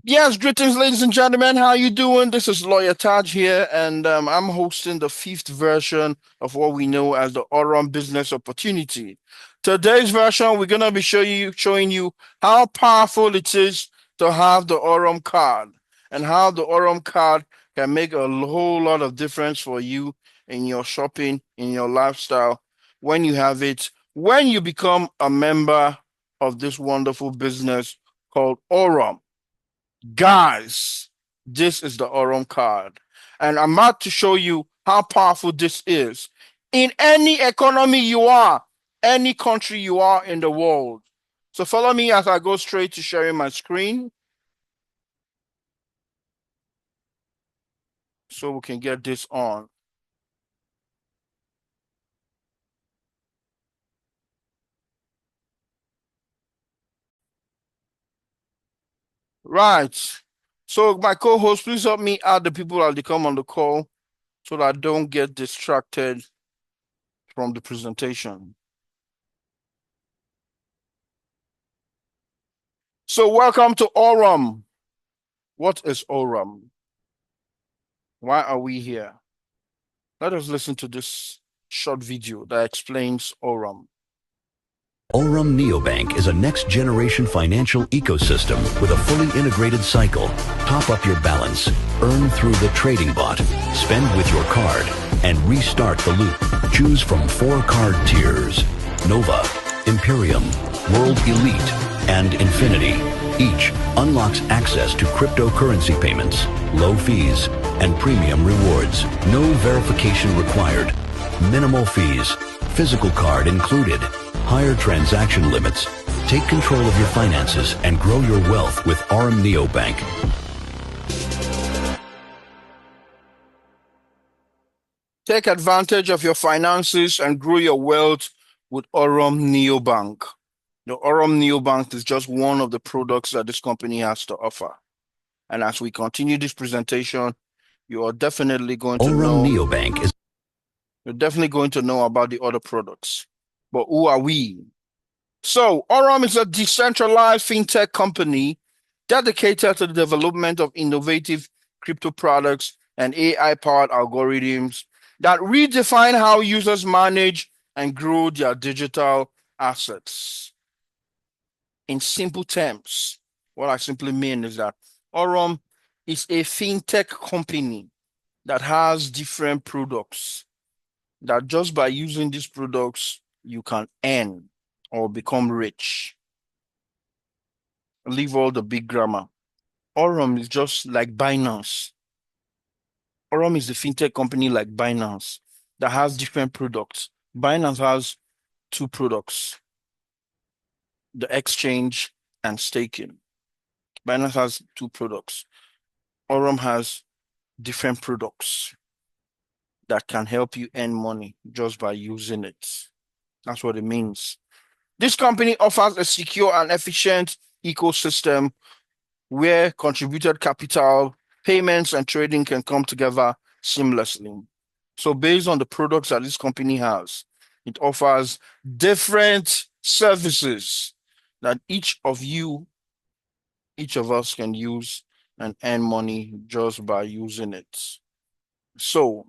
Yes, greetings, ladies and gentlemen. How you doing? This is Lawyer Taj here, and I'm hosting the fifth version of what we know as the AURUM Business Opportunity. Today's version, we're gonna be showing you how powerful it is to have the AURUM card, and how the AURUM card can make a whole lot of difference for you in your shopping, in your lifestyle, when you have it, when you become a member of this wonderful business called AURUM. Guys, this is the Aurum card. And I'm about to show you how powerful this is. In any economy you are, any country you are in the world. So follow me as I go straight to sharing my screen so we can get this on. Right. So my co-host, please help me add the people as they come on the call so that I don't get distracted from the presentation. So welcome to Aurum. What is Aurum? Why are we here? Let us listen to this short video that explains Aurum. AURUM Neobank is a next-generation financial ecosystem with a fully integrated cycle. Top up your balance, earn through the trading bot, spend with your card, and restart the loop. Choose from 4 card tiers: Nova, Imperium, World Elite, and Infinity. Each unlocks access to cryptocurrency payments, low fees, and premium rewards. No verification required. Minimal fees. Physical card included. Higher transaction limits. Take control of your finances and grow your wealth with AURUM Neobank. Take advantage of your finances and grow your wealth with Aurum Neobank. The Aurum Neobank is just one of the products that this company has to offer. And as we continue this presentation, you are definitely going to AURUM know Neobank is you're definitely going to know about the other products. But who are we? So, Aurum is a decentralized fintech company dedicated to the development of innovative crypto products and AI-powered algorithms that redefine how users manage and grow their digital assets. In simple terms, what I simply mean is that Aurum is a fintech company that has different products that just by using these products, you can earn or become rich. Leave all the big grammar. Aurum is just like Binance. Aurum is the fintech company like Binance that has different products. Binance has 2 products, the exchange and staking. Binance has 2 products. Aurum has different products that can help you earn money just by using it. That's what it means. This company offers a secure and efficient ecosystem where contributed capital, payments, and trading can come together seamlessly. So, based on the products that this company has, it offers different services that each of us can use and earn money just by using it. So,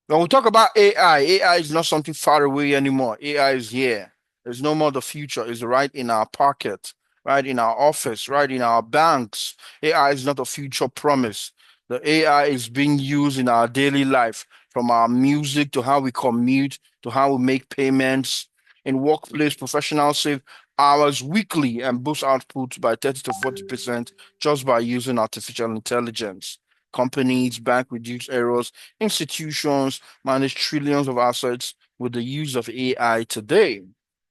when we talk about AI is not something far away anymore. AI is here. There's no more the future. It's right in our pocket, right in our office, right in our banks. AI is not a future promise. The AI is being used in our daily life, from our music to how we commute to how we make payments. In workplace, professionals save hours weekly and boost output by 30 to 40% just by using artificial intelligence. Companies, bank reduce errors. Institutions manage trillions of assets with the use of AI today.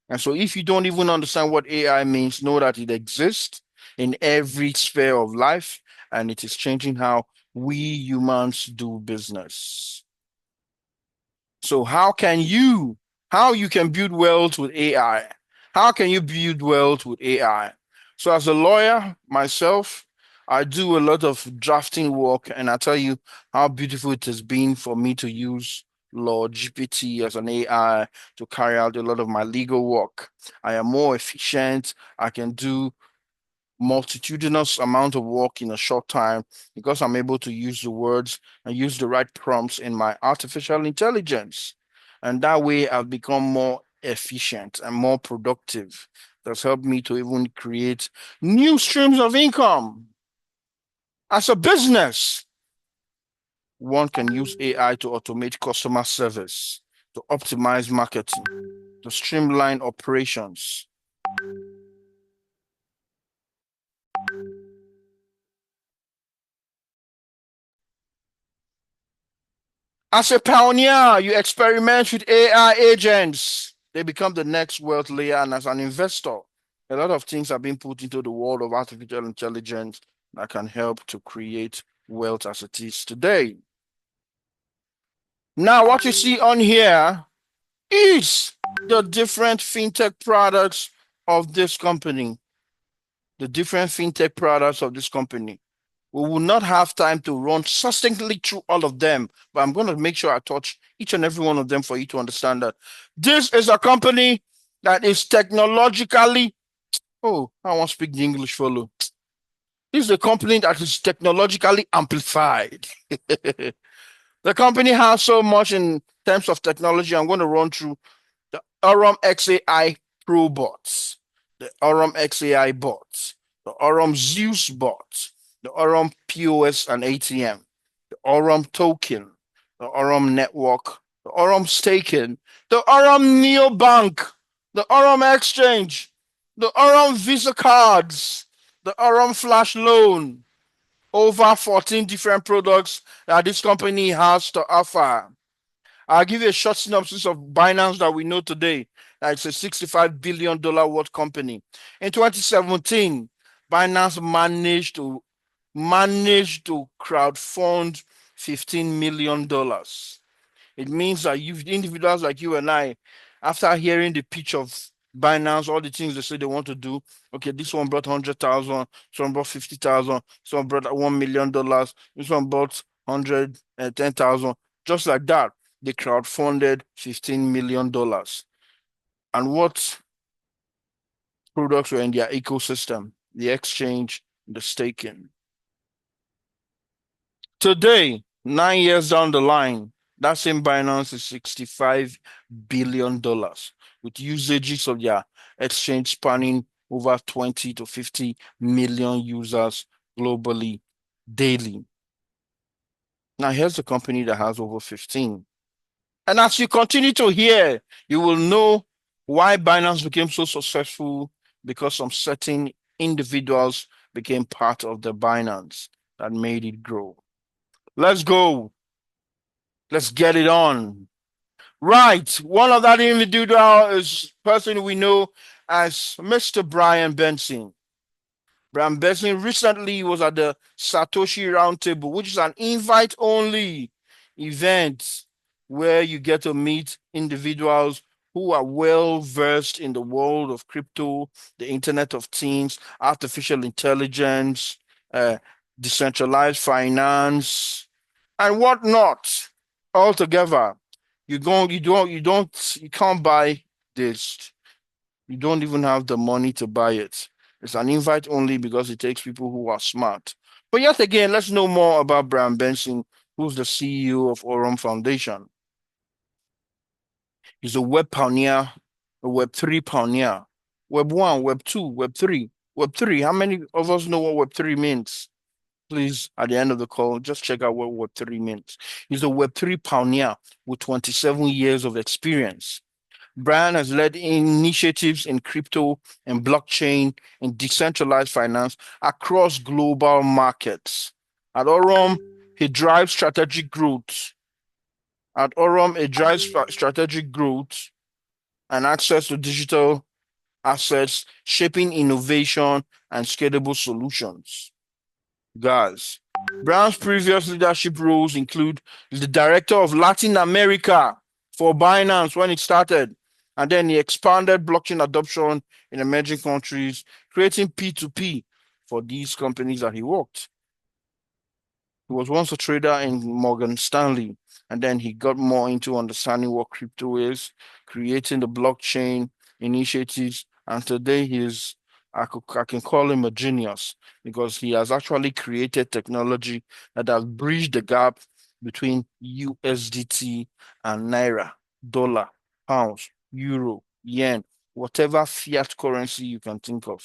And so, if you don't even understand what AI means, know that it exists in every sphere of life and it is changing how we humans do business. So, how you can build wealth with AI? How can you build wealth with AI? So, as a lawyer myself, I do a lot of drafting work, and I tell you how beautiful it has been for me to use Law GPT as an AI to carry out a lot of my legal work. I am more efficient. I can do multitudinous amount of work in a short time because I'm able to use the words and use the right prompts in my artificial intelligence. And that way I've become more efficient and more productive. That's helped me to even create new streams of income. As a business, one can use AI to automate customer service, to optimize marketing, to streamline operations. As a pioneer, you experiment with AI agents. They become the next wealth layer. And as an investor, a lot of things are being put into the world of artificial intelligence that can help to create wealth as it is today. Now, what you see on here is the different fintech products of this company. The different fintech products of this company. We will not have time to run succinctly through all of them, but I'm going to make sure I touch each and every one of them for you to understand that this is a company that is technologically, oh, I won't speak the English follow. This is a company that is technologically amplified. The company has so much in terms of technology. I'm going to run through the AURUM XAI Pro bots, the AURUM XAI bots, the AURUM Zeus bots, the AURUM POS and ATM, the AURUM token, the AURUM network, the AURUM staking, the AURUM neobank, the AURUM exchange, the AURUM Visa cards, the AURUM flash loan. Over 14 different products that this company has to offer. I'll give you a short synopsis of Binance that we know today. It's a $65 billion worth company. In 2017, Binance managed to crowdfund $15 million. It means that you individuals like you and I, after hearing the pitch of Binance, all the things they say they want to do, okay, this one brought 100,000, this one brought 50,000, this one brought $1 million, this one brought 110,000, just like that. They crowdfunded $15 million. And what products were in their ecosystem? The exchange, the staking. Today, 9 years down the line, that same Binance is $65 billion with usages of their exchange spanning over 20 to 50 million users globally daily. Now, here's a company that has over 15. And as you continue to hear, you will know why Binance became so successful because some certain individuals became part of the Binance that made it grow. Let's go. Let's get it on. Right. One of that individual is person we know as Mr. Brian Benson. Brian Benson recently was at the Satoshi Roundtable, which is an invite-only event where you get to meet individuals who are well versed in the world of crypto, the Internet of Things, artificial intelligence, decentralized finance, and whatnot. All together, you can't buy this. You don't even have the money to buy it. It's an invite only because it takes people who are smart. But yet again, let's know more about Brian Benson, who's the CEO of AURUM Foundation. He's a web pioneer, a Web3 pioneer. Web 1, Web 2, Web 3. Web 3, how many of us know what Web 3 means? Please, at the end of the call, just check out what Web3 means. He's a Web3 pioneer with 27 years of experience. Brian has led initiatives in crypto and blockchain and decentralized finance across global markets. At AURUM, he drives strategic growth. At AURUM, he drives strategic growth and access to digital assets, shaping innovation and scalable solutions. Guys, Brown's previous leadership roles include the director of Latin America for Binance when it started, and then he expanded blockchain adoption in emerging countries, creating P2P for these companies that he worked. He was once a trader in Morgan Stanley, and then he got more into understanding what crypto is, creating the blockchain initiatives, and today he's I can call him a genius because he has actually created technology that has bridged the gap between USDT and Naira, dollar, pounds, euro, yen, whatever fiat currency you can think of.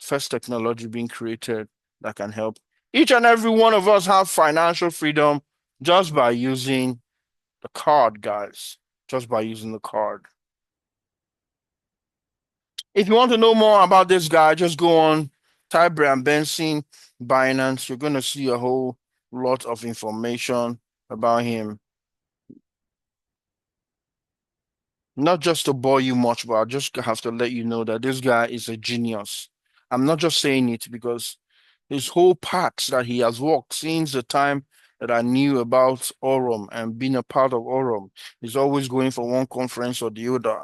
First technology being created that can help each and every one of us have financial freedom just by using the card, guys. Just by using the card. If you want to know more about this guy, just go on, type Brian Benson, Binance. You're going to see a whole lot of information about him. Not just to bore you much, but I just have to let you know that this guy is a genius. I'm not just saying it because his whole paths that he has walked since the time that I knew about AURUM and being a part of AURUM, he's always going for one conference or the other.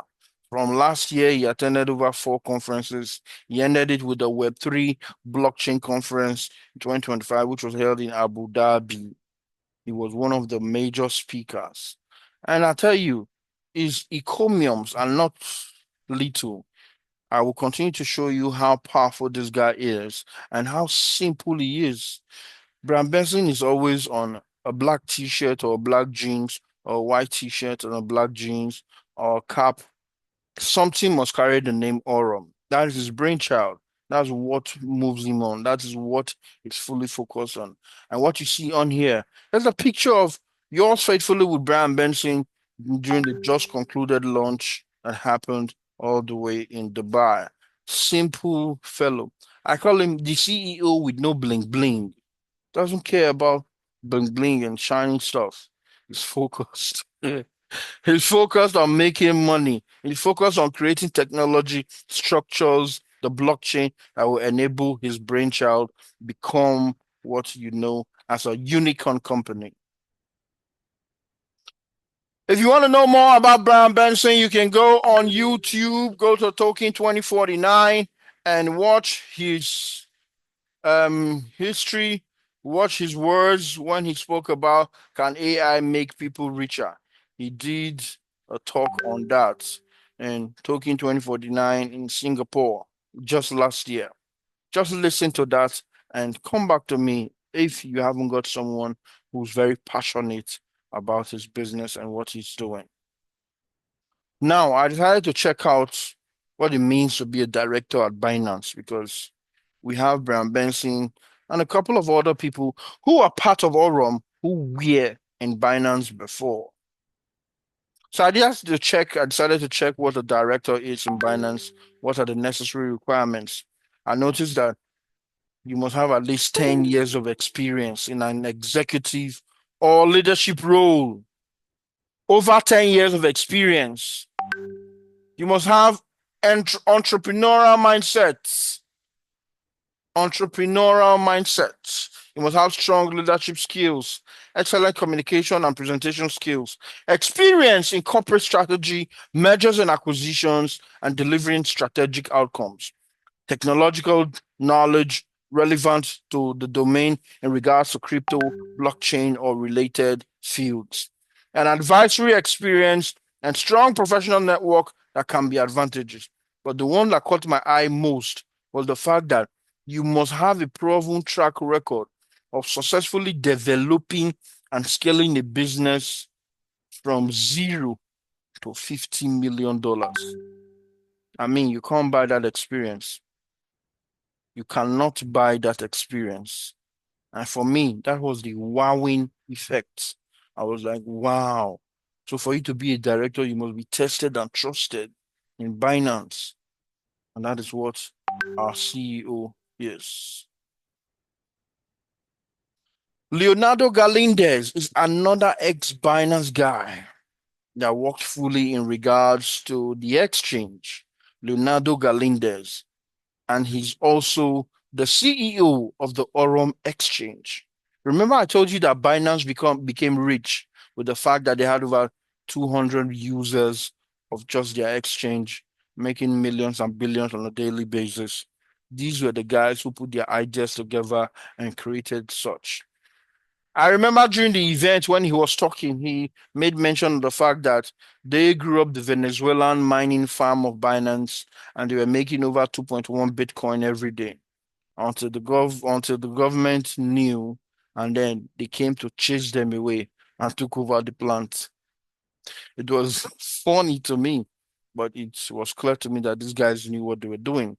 From last year, he attended over 4 conferences. He ended it with the Web3 blockchain conference in 2025, which was held in Abu Dhabi. He was one of the major speakers. And I tell you, his encomiums are not little. I will continue to show you how powerful this guy is and how simple he is. Brian Benson is always on a black t-shirt or black jeans or a white t-shirt and a black jeans or a cap. Something must carry the name Aurum. That is his brainchild. That's what moves him on. That is what he's fully focused on. And what you see on here, there's a picture of yours faithfully with Brian Benson during the just concluded launch that happened all the way in Dubai. Simple fellow. I call him the CEO with no bling bling. Doesn't care about bling bling and shiny stuff. He's focused. He's focused on making money. He's focused on creating technology, structures, the blockchain that will enable his brainchild become what you know as a unicorn company. If you want to know more about Brian Benson, you can go on YouTube, go to Token 2049 and watch his history, watch his words when he spoke about can AI make people richer. He did a talk on that in Token 2049 in Singapore just last year. Just listen to that and come back to me if you haven't got someone who's very passionate about his business and what he's doing. Now, I decided to check out what it means to be a director at Binance because we have Brian Benson and a couple of other people who are part of Aurum who were in Binance before. So I decided to check what a director is in Binance, what are the necessary requirements. I noticed that you must have at least 10 years of experience in an executive or leadership role, over 10 years of experience. You must have entrepreneurial mindsets. Entrepreneurial mindsets. You must have strong leadership skills, excellent communication and presentation skills, experience in corporate strategy, mergers and acquisitions, and delivering strategic outcomes, technological knowledge relevant to the domain in regards to crypto, blockchain, or related fields, an advisory experience, and strong professional network that can be advantages. But the one that caught my eye most was the fact that you must have a proven track record of successfully developing and scaling a business from zero to $50 million. I mean, you can't buy that experience. You cannot buy that experience. And for me, that was the wowing effect. I was like, wow. So for you to be a director, you must be tested and trusted in Binance. And that is what our CEO is. Leonardo Galindez is another ex-Binance guy that worked fully in regards to the exchange. Leonardo Galindez. And he's also the CEO of the Aurum Exchange. Remember, I told you that Binance became rich with the fact that they had over 200 users of just their exchange, making millions and billions on a daily basis. These were the guys who put their ideas together and created such. I remember during the event when he was talking, he made mention of the fact that they grew up the Venezuelan mining farm of Binance and they were making over 2.1 Bitcoin every day until the government knew and then they came to chase them away and took over the plant. It was funny to me, but it was clear to me that these guys knew what they were doing.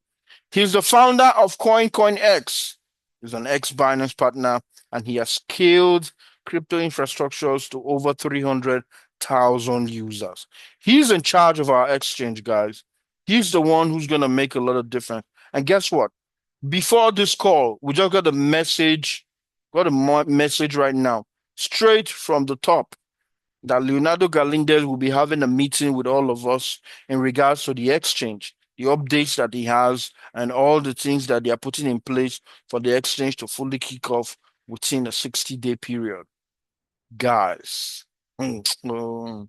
He's the founder of CoinCoinX. He's an ex-Binance partner, and he has scaled crypto infrastructures to over 300,000 users. He's in charge of our exchange, guys. He's the one who's going to make a lot of difference. And guess what? Before this call, we just got a message right now, straight from the top that Leonardo Galindez will be having a meeting with all of us in regards to the exchange, the updates that he has, and all the things that they are putting in place for the exchange to fully kick off within a 60-day period. Guys. Oh.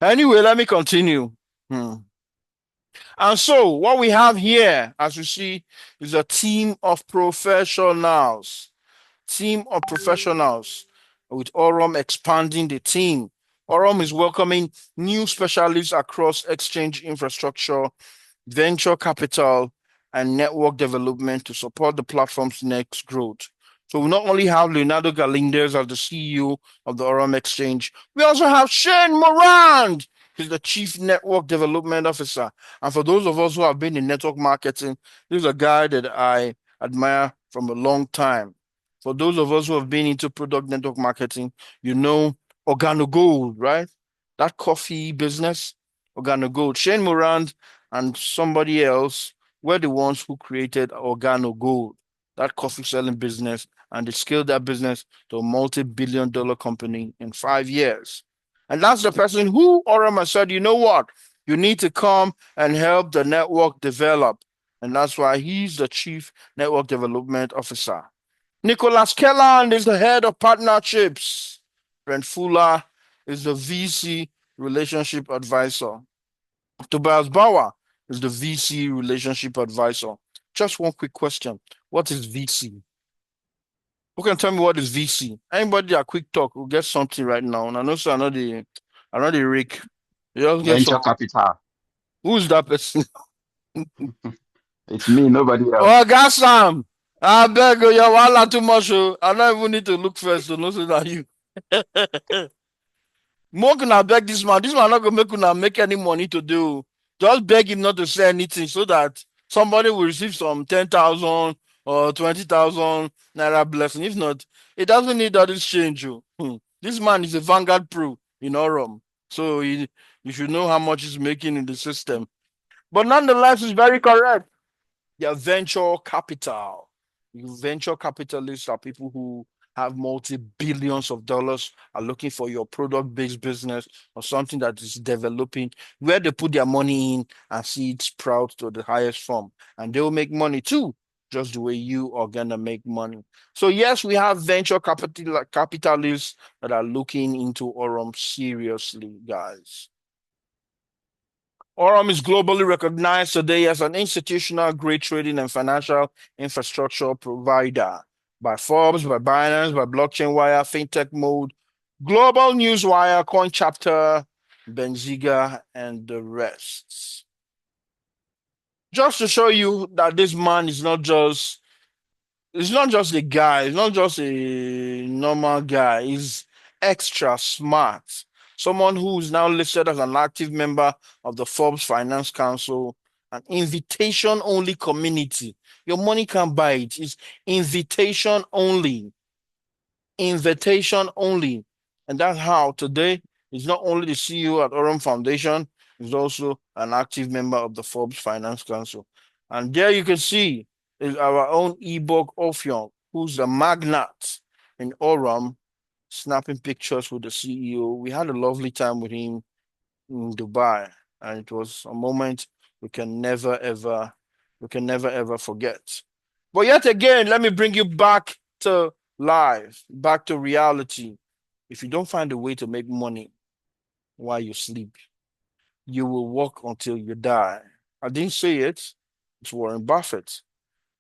Anyway, let me continue. Hmm. And so, what we have here, as you see, is a team of professionals. Team of professionals, with Aurum expanding the team. Aurum is welcoming new specialists across exchange infrastructure, venture capital, and network development to support the platform's next growth. So we not only have Leonardo Galindez as the CEO of the Aurum Exchange, we also have Shane Morand. He's the Chief Network Development Officer. And for those of us who have been in network marketing, this is a guy that I admire from a long time. For those of us who have been into product network marketing, you know Organo Gold, right? That coffee business, Organo Gold. Shane Morand and somebody else were the ones who created Organo Gold, that coffee selling business, and they scaled that business to a multi-billion-dollar company in 5 years. And that's the person who Orama said, you know what? You need to come and help the network develop. And that's why he's the Chief Network Development Officer. Nicholas Kelland is the head of partnerships. Brent Fuller is the VC relationship advisor. Tobias Bauer is the VC relationship advisor. Just one quick question. What is VC? Who can tell me what is VC? Anybody that quick talk will get something right now. And I know so I know the Rick. You just get Venture something. capital. Who's that person? It's me, nobody Oh, else. got Sam. I beg you, you're all too much. Oh. I don't even need to look first to know so that you. More gonna beg this man. This man not gonna make una make any money to do. Just beg him not to say anything so that somebody will receive some 10,000 or 20,000 naira blessing. If not, it doesn't need all this change. Oh. This man is a Vanguard Pro in Orum. So you should know how much he's making in the system. But nonetheless, it's very correct. They're venture capital. Venture capitalists are people who have multi-billions of dollars, are looking for your product-based business or something that is developing, where they put their money in and see it sprout to the highest form. And they will make money too, just the way you are gonna make money. So yes, we have venture capitalists that are looking into Aurum seriously, guys. Aurum is globally recognized today as an institutional grade trading and financial infrastructure provider by Forbes, by Binance, by Blockchain Wire, FinTech Mode, Global Newswire, Coin Chapter, Benziga, and the rest. Just to show you that this man is not just it's not just a guy, it's not just a normal guy, he's extra smart. Someone who's now listed as an active member of the Forbes Finance Council, an invitation only community. Your money can't buy it. It's invitation only. Invitation only. And that's how today he's not only the CEO at Aurum Foundation, he's also an active member of the Forbes Finance Council. And there you can see is our own Ebook Ophion, who's the magnate in Aurum, snapping pictures with the CEO. We had a lovely time with him in Dubai, and it was a moment we can never ever we can never ever forget. But yet again, let me bring you back to life, back to reality. If you don't find a way to make money while you sleep, you will work until you die. I didn't say it. It's Warren Buffett.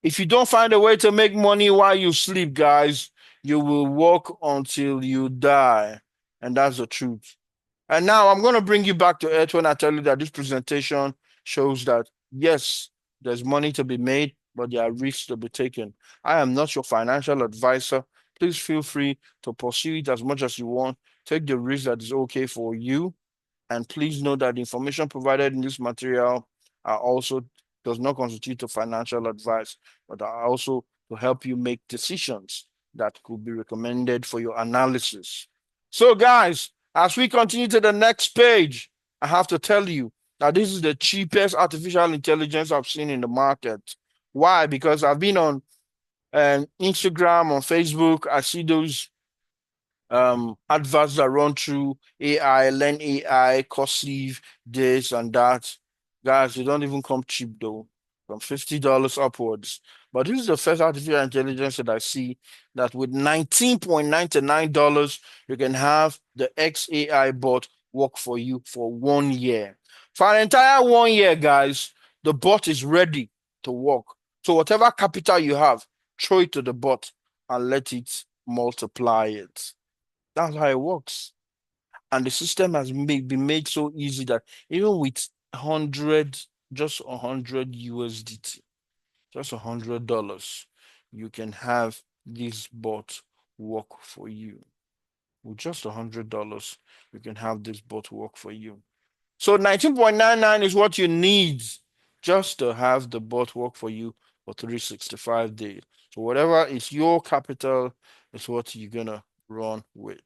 If you don't find a way to make money while you sleep, guys, you will work until you die. And that's the truth. And now I'm going to bring you back to earth when I tell you that this presentation shows that, yes, there's money to be made, but there are risks to be taken. I am not your financial advisor. Please feel free to pursue it as much as you want. Take the risk that is okay for you. And please know that the information provided in this material are also does not constitute a financial advice, but are also to help you make decisions that could be recommended for your analysis. So, guys, as we continue to the next page, I have to tell you that this is the cheapest artificial intelligence I've seen in the market. Why? Because I've been on Instagram, on Facebook. I see those adverts that run through AI, learn AI, cost save, this and that. Guys, they don't even come cheap though, from $50 upwards. But this is the first artificial intelligence that I see that with $19.99, you can have the XAI bot work for you for 1 year. For an entire 1 year, guys, the bot is ready to work. So whatever capital you have, throw it to the bot and let it multiply it. That's how it works. And the system has been made so easy that even with 100, just 100 USDT, just $100, you can have this bot work for you. With just $100, you can have this bot work for you. So 19.99 is what you need just to have the bot work for you for 365 days. So whatever is your capital is what you're gonna run with.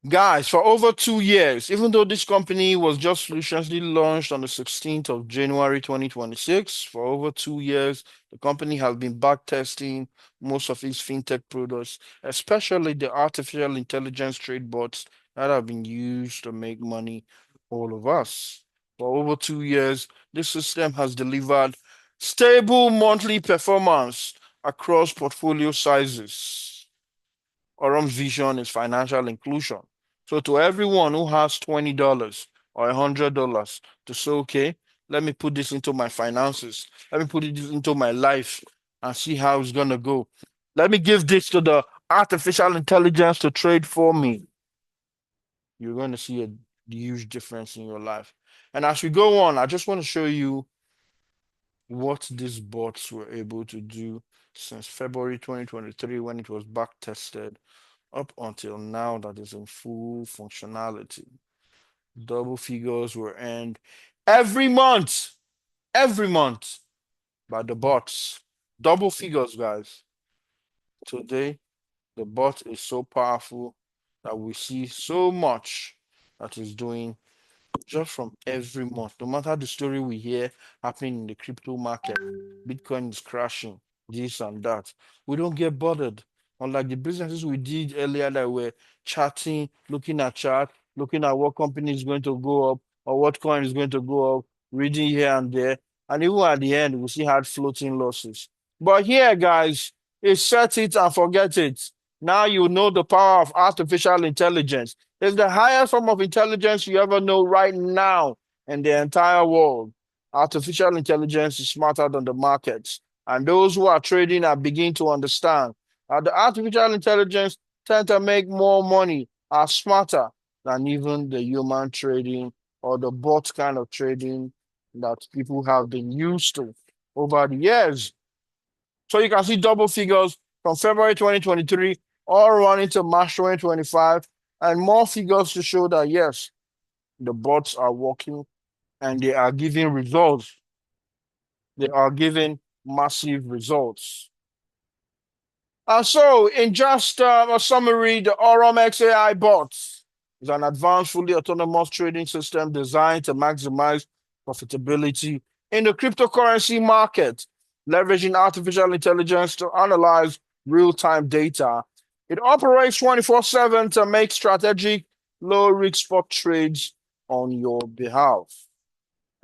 Guys, for over 2 years, even though this company was just recently launched on the 16th of January 2026, for over 2 years, the company has been backtesting most of its fintech products, especially the artificial intelligence trade bots that have been used to make money for all of us. For over 2 years, this system has delivered stable monthly performance across portfolio sizes. AURUM's vision is financial inclusion. So to everyone who has $20 or $100 to say, okay, let me put this into my finances, let me put it into my life and see how it's gonna go. Let me give this to the artificial intelligence to trade for me. You're going to see a huge difference in your life. And as we go on, I just want to show you what these bots were able to do since February 2023 when it was back tested up until now that is in full functionality. Double figures were earned every month, every month by the bots. Double figures, guys. Today, the bot is so powerful that we see so much that is doing just from every month. No matter the story we hear happening in the crypto market, Bitcoin is crashing, this and that. We don't get bothered. Unlike the businesses we did earlier that were chatting, looking at chart, looking at what company is going to go up or what coin is going to go up, reading here and there. And even at the end, we see had floating losses. But here, guys, it's set it and forget it. Now you know the power of artificial intelligence. It's the highest form of intelligence you ever know right now in the entire world. Artificial intelligence is smarter than the markets. And those who are trading are beginning to understand that the artificial intelligence tend to make more money, are smarter than even the human trading or the bot kind of trading that people have been used to over the years. So you can see double figures from February 2023 all running to March 2025, and more figures to show that yes, the bots are working and they are giving results. They are giving massive results. So, in just a summary, the AURUM XAI bot is an advanced, fully autonomous trading system designed to maximize profitability in the cryptocurrency market, leveraging artificial intelligence to analyze real-time data. It operates 24/7 to make strategic, low-risk spot trades on your behalf.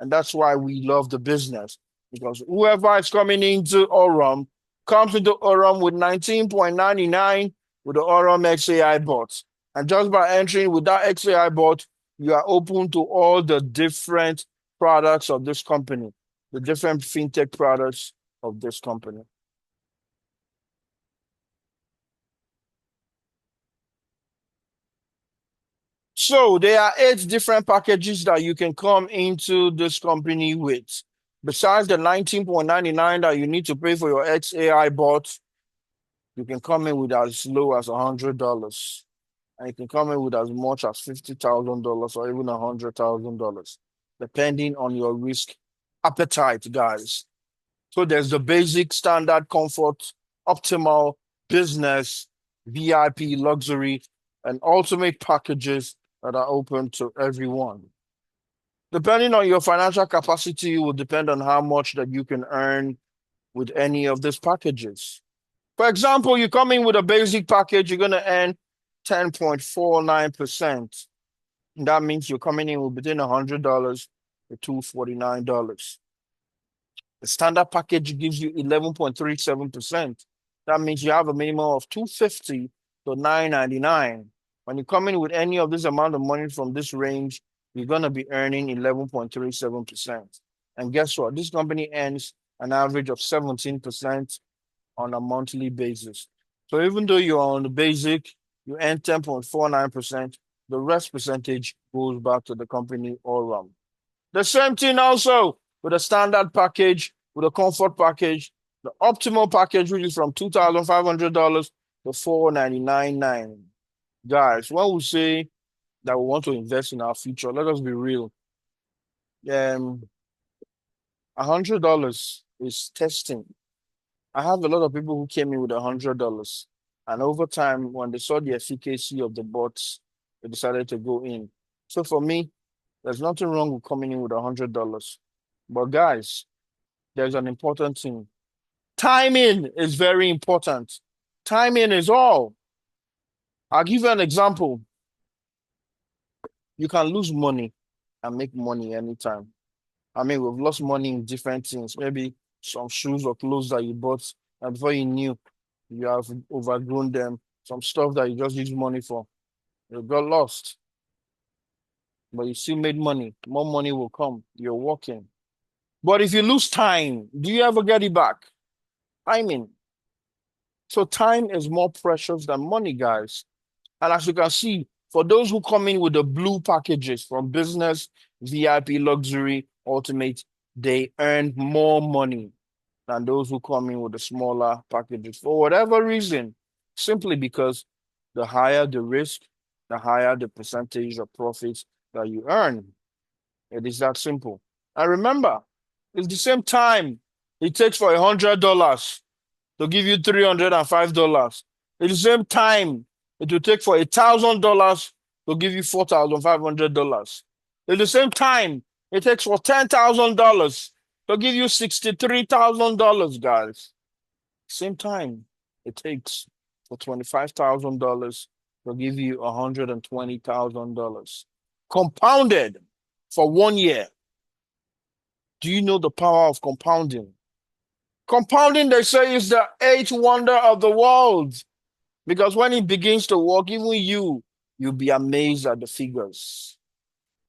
And that's why we love the business, because whoever is coming into AURUM comes into AURUM with 19.99 with the AURUM XAI bot. And just by entering with that XAI bot, you are open to all the different products of this company. the different fintech products of this company. So there are 8 different packages that you can come into this company with. Besides the 19.99 that you need to pay for your XAI bot, you can come in with as low as $100. And you can come in with as much as $50,000 or even $100,000, depending on your risk appetite, guys. So there's the basic, standard, comfort, optimal, business, VIP, luxury, and ultimate packages that are open to everyone. Depending on your financial capacity will depend on how much that you can earn with any of these packages. For example, you come in with a basic package, you're going to earn 10.49%. That means you're coming in with between $100 to $249. The standard package gives you 11.37%. That means you have a minimum of $250 to $999. When you come in with any of this amount of money from this range, you're going to be earning 11.37%. And guess what? This company earns an average of 17% on a monthly basis. So even though you're on the basic, you earn 10.49%, the rest percentage goes back to the company all around. The same thing also with a standard package, with a comfort package, the optimal package, which is from $2,500 to $499.99. Guys, when we say that we want to invest in our future, let us be real. $100 is testing. I have a lot of people who came in with $100, and over time, when they saw the efficacy of the bots, they decided to go in. So for me, there's nothing wrong with coming in with $100. But guys, there's an important thing. Timing is very important. Timing is all. I'll give you an example. You can lose money and make money anytime. I mean, we've lost money in different things. Maybe some shoes or clothes that you bought, and before you knew, you have overgrown them. Some stuff that you just use money for, you got lost. But you still made money. More money will come. You're working. But if you lose time, do you ever get it back? Timing. So time is more precious than money, guys. And as you can see, for those who come in with the blue packages from business, VIP, luxury, ultimate, they earn more money than those who come in with the smaller packages for whatever reason, simply because the higher the risk, the higher the percentage of profits that you earn. It is that simple. And remember, it's the same time it takes for $100 to give you $305. It's the same time it will take for $1,000 to give you $4,500. It's the same time it takes for $10,000 to give you $63,000, guys. Same time it takes for $25,000 to give you $120,000. Compounded for 1 year. Do you know the power of compounding? Compounding, they say, is the eighth wonder of the world. Because when it begins to work, even you'll be amazed at the figures.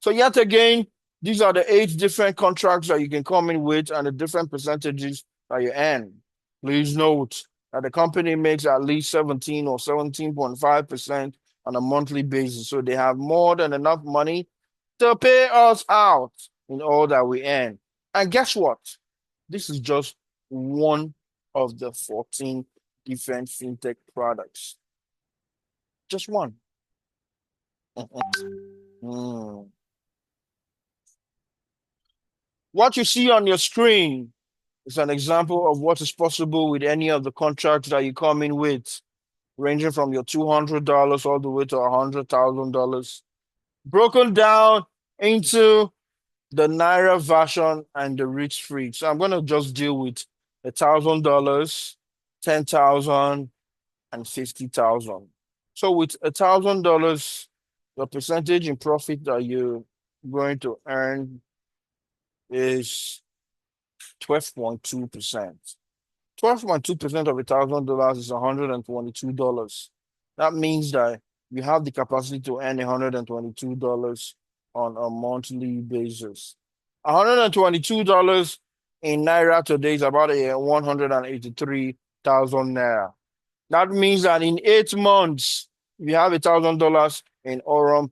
So yet again, these are the 8 different contracts that you can come in with and the different percentages that you earn. Please note that the company makes at least 17 or 17.5% on a monthly basis. So they have more than enough money to pay us out in all that we earn. And guess what? This is just one of the 14 different fintech products. Just one. What you see on your screen is an example of what is possible with any of the contracts that you come in with, ranging from your $200 all the way to $100,000, broken down into the Naira version and the rich free. So I'm going to just deal with $1,000, 10,000, and 50,000. So with $1,000, the percentage in profit that you're going to earn is 12.2%. 12.2% of $1,000 is $122. That means that you have the capacity to earn $122 on a monthly basis. $122 in naira today is about 183,000 naira. That means that in 8 months, if you have $1,000 in Aurum,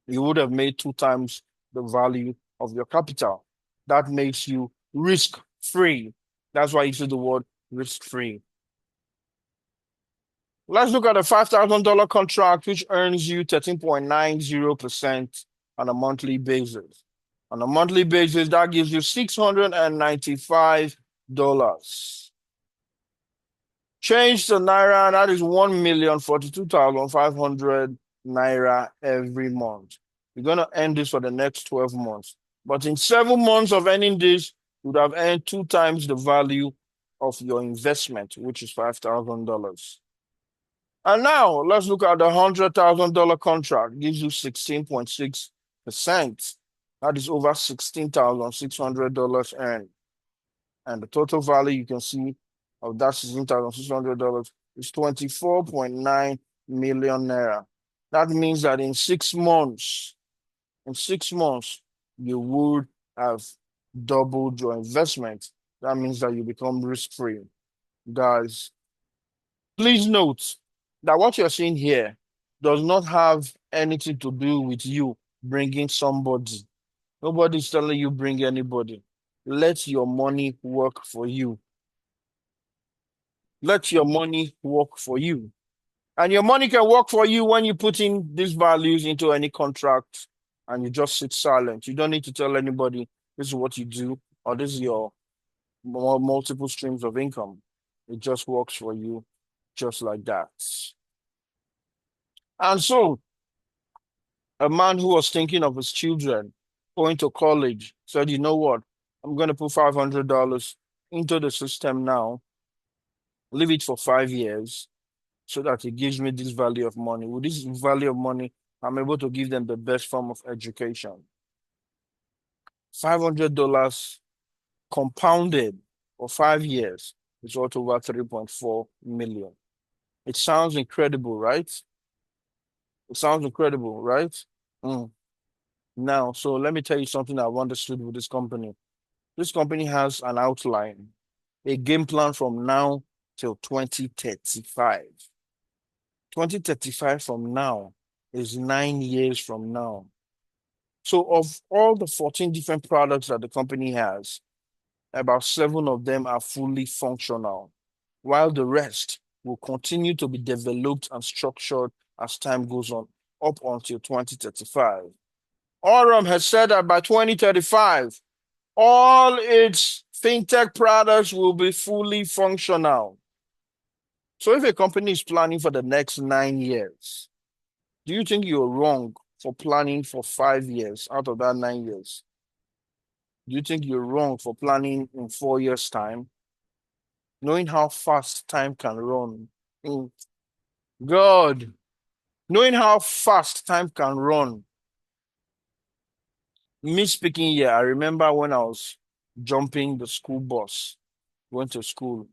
you would have made 2 times the value of your capital. That makes you risk-free. That's why you see the word risk-free. Let's look at a $5,000 contract, which earns you 13.90% on a monthly basis. On a monthly basis, that gives you $695. Change to naira, that is 1,042,500 naira every month. You're going to earn this for the next 12 months. But in 7 months of earning this, you would have earned 2 times the value of your investment, which is $5,000. And now let's look at the $100,000 contract. Gives you 16.6%. That is over $16,600 earned. And the total value you can see of that $16,600 is 24.9 million naira. That means that in 6 months, you would have doubled your investment. That means that you become risk-free. Guys, please note that what you're seeing here does not have anything to do with you bringing somebody. Nobody's telling you bring anybody. Let your money work for you. Let your money work for you. And your money can work for you when you put in these values into any contract and you just sit silent. You don't need to tell anybody this is what you do or this is your multiple streams of income. It just works for you just like that. And so a man who was thinking of his children going to college said, you know what? I'm going to put $500 into the system now, leave it for 5 years so that it gives me this value of money. With this value of money, I'm able to give them the best form of education. $500 compounded for 5 years is worth over 3.4 million. It sounds incredible, right? It sounds incredible, right? Now, so let me tell you something I've understood with this company. This company has an outline, a game plan from now till 2035. 2035 from now is 9 years from now. So of all the 14 different products that the company has, about 7 of them are fully functional, while the rest will continue to be developed and structured as time goes on, up until 2035. Aurum has said that by 2035, all its fintech products will be fully functional. So if a company is planning for the next 9 years, do you think you're wrong for planning for 5 years out of that 9 years? Do you think you're wrong for planning in 4 years' time? Knowing how fast time can run. God, knowing how fast time can run. Me speaking here, I remember when I was jumping the school bus, went to school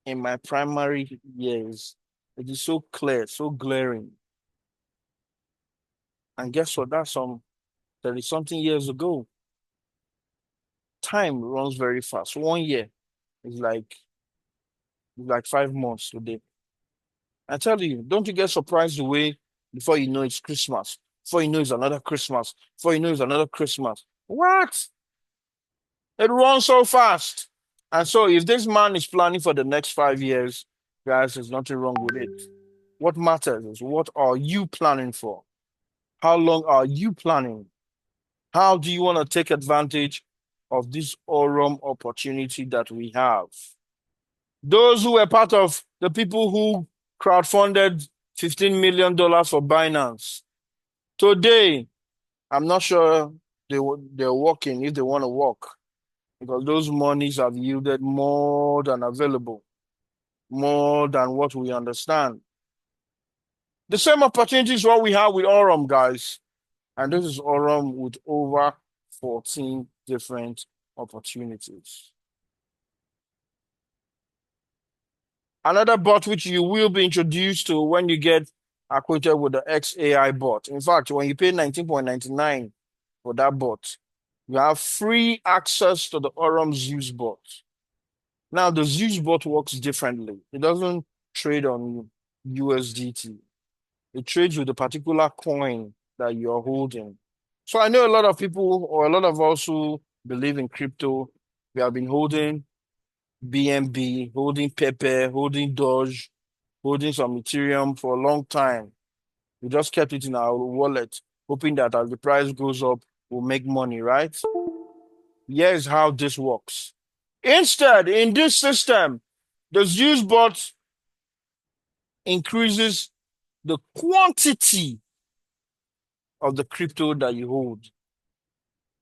in my primary years. It is so clear, so glaring. And guess what? That's 30-something years ago. Time runs very fast. 1 year is like 5 months today. I tell you, don't you get surprised the way before you know it's Christmas, before you know it's another Christmas, before you know it's another Christmas. What? It runs so fast. And so if this man is planning for the next 5 years, guys, there's nothing wrong with it. What matters is what are you planning for? How long are you planning? How do you want to take advantage of this Aurum opportunity that we have? Those who were part of the people who crowdfunded $15 million for Binance, today, I'm not sure they're working if they want to work, because those monies have yielded more than available, more than what we understand. The same opportunity is what we have with Aurum, guys. And this is Aurum with over 14 different opportunities. Another bot which you will be introduced to when you get acquainted with the XAI bot. In fact, when you pay 19.99 for that bot, You have free access to the AURUM Zeus bot. Now, the Zeus bot works differently. It doesn't trade on USDT. It trades with a particular coin that you're holding. So I know a lot of people, or a lot of us who believe in crypto, we have been holding BNB, holding Pepe, holding Doge, holding some Ethereum for a long time. We just kept it in our wallet, hoping that as the price goes up, we'll make money, right? Here's how this works. Instead, in this system, the Zeus bot increases the quantity of the crypto that you hold.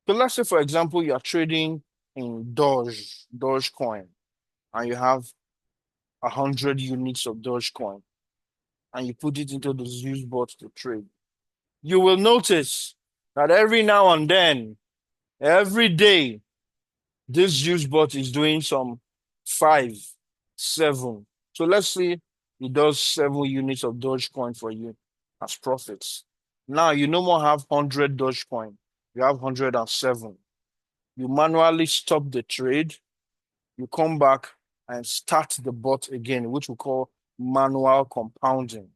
So let's say, for example, you are trading in Dogecoin, and you have 100 units of Dogecoin, and you put it into the Zeus bot to trade. You will notice that every now and then, every day, this Zeus bot is doing some 5, 7. So let's say it does 7 units of Dogecoin for you as profits. Now you no more have 100 Dogecoin, you have 107. You manually stop the trade, you come back and start the bot again, which we call manual compounding.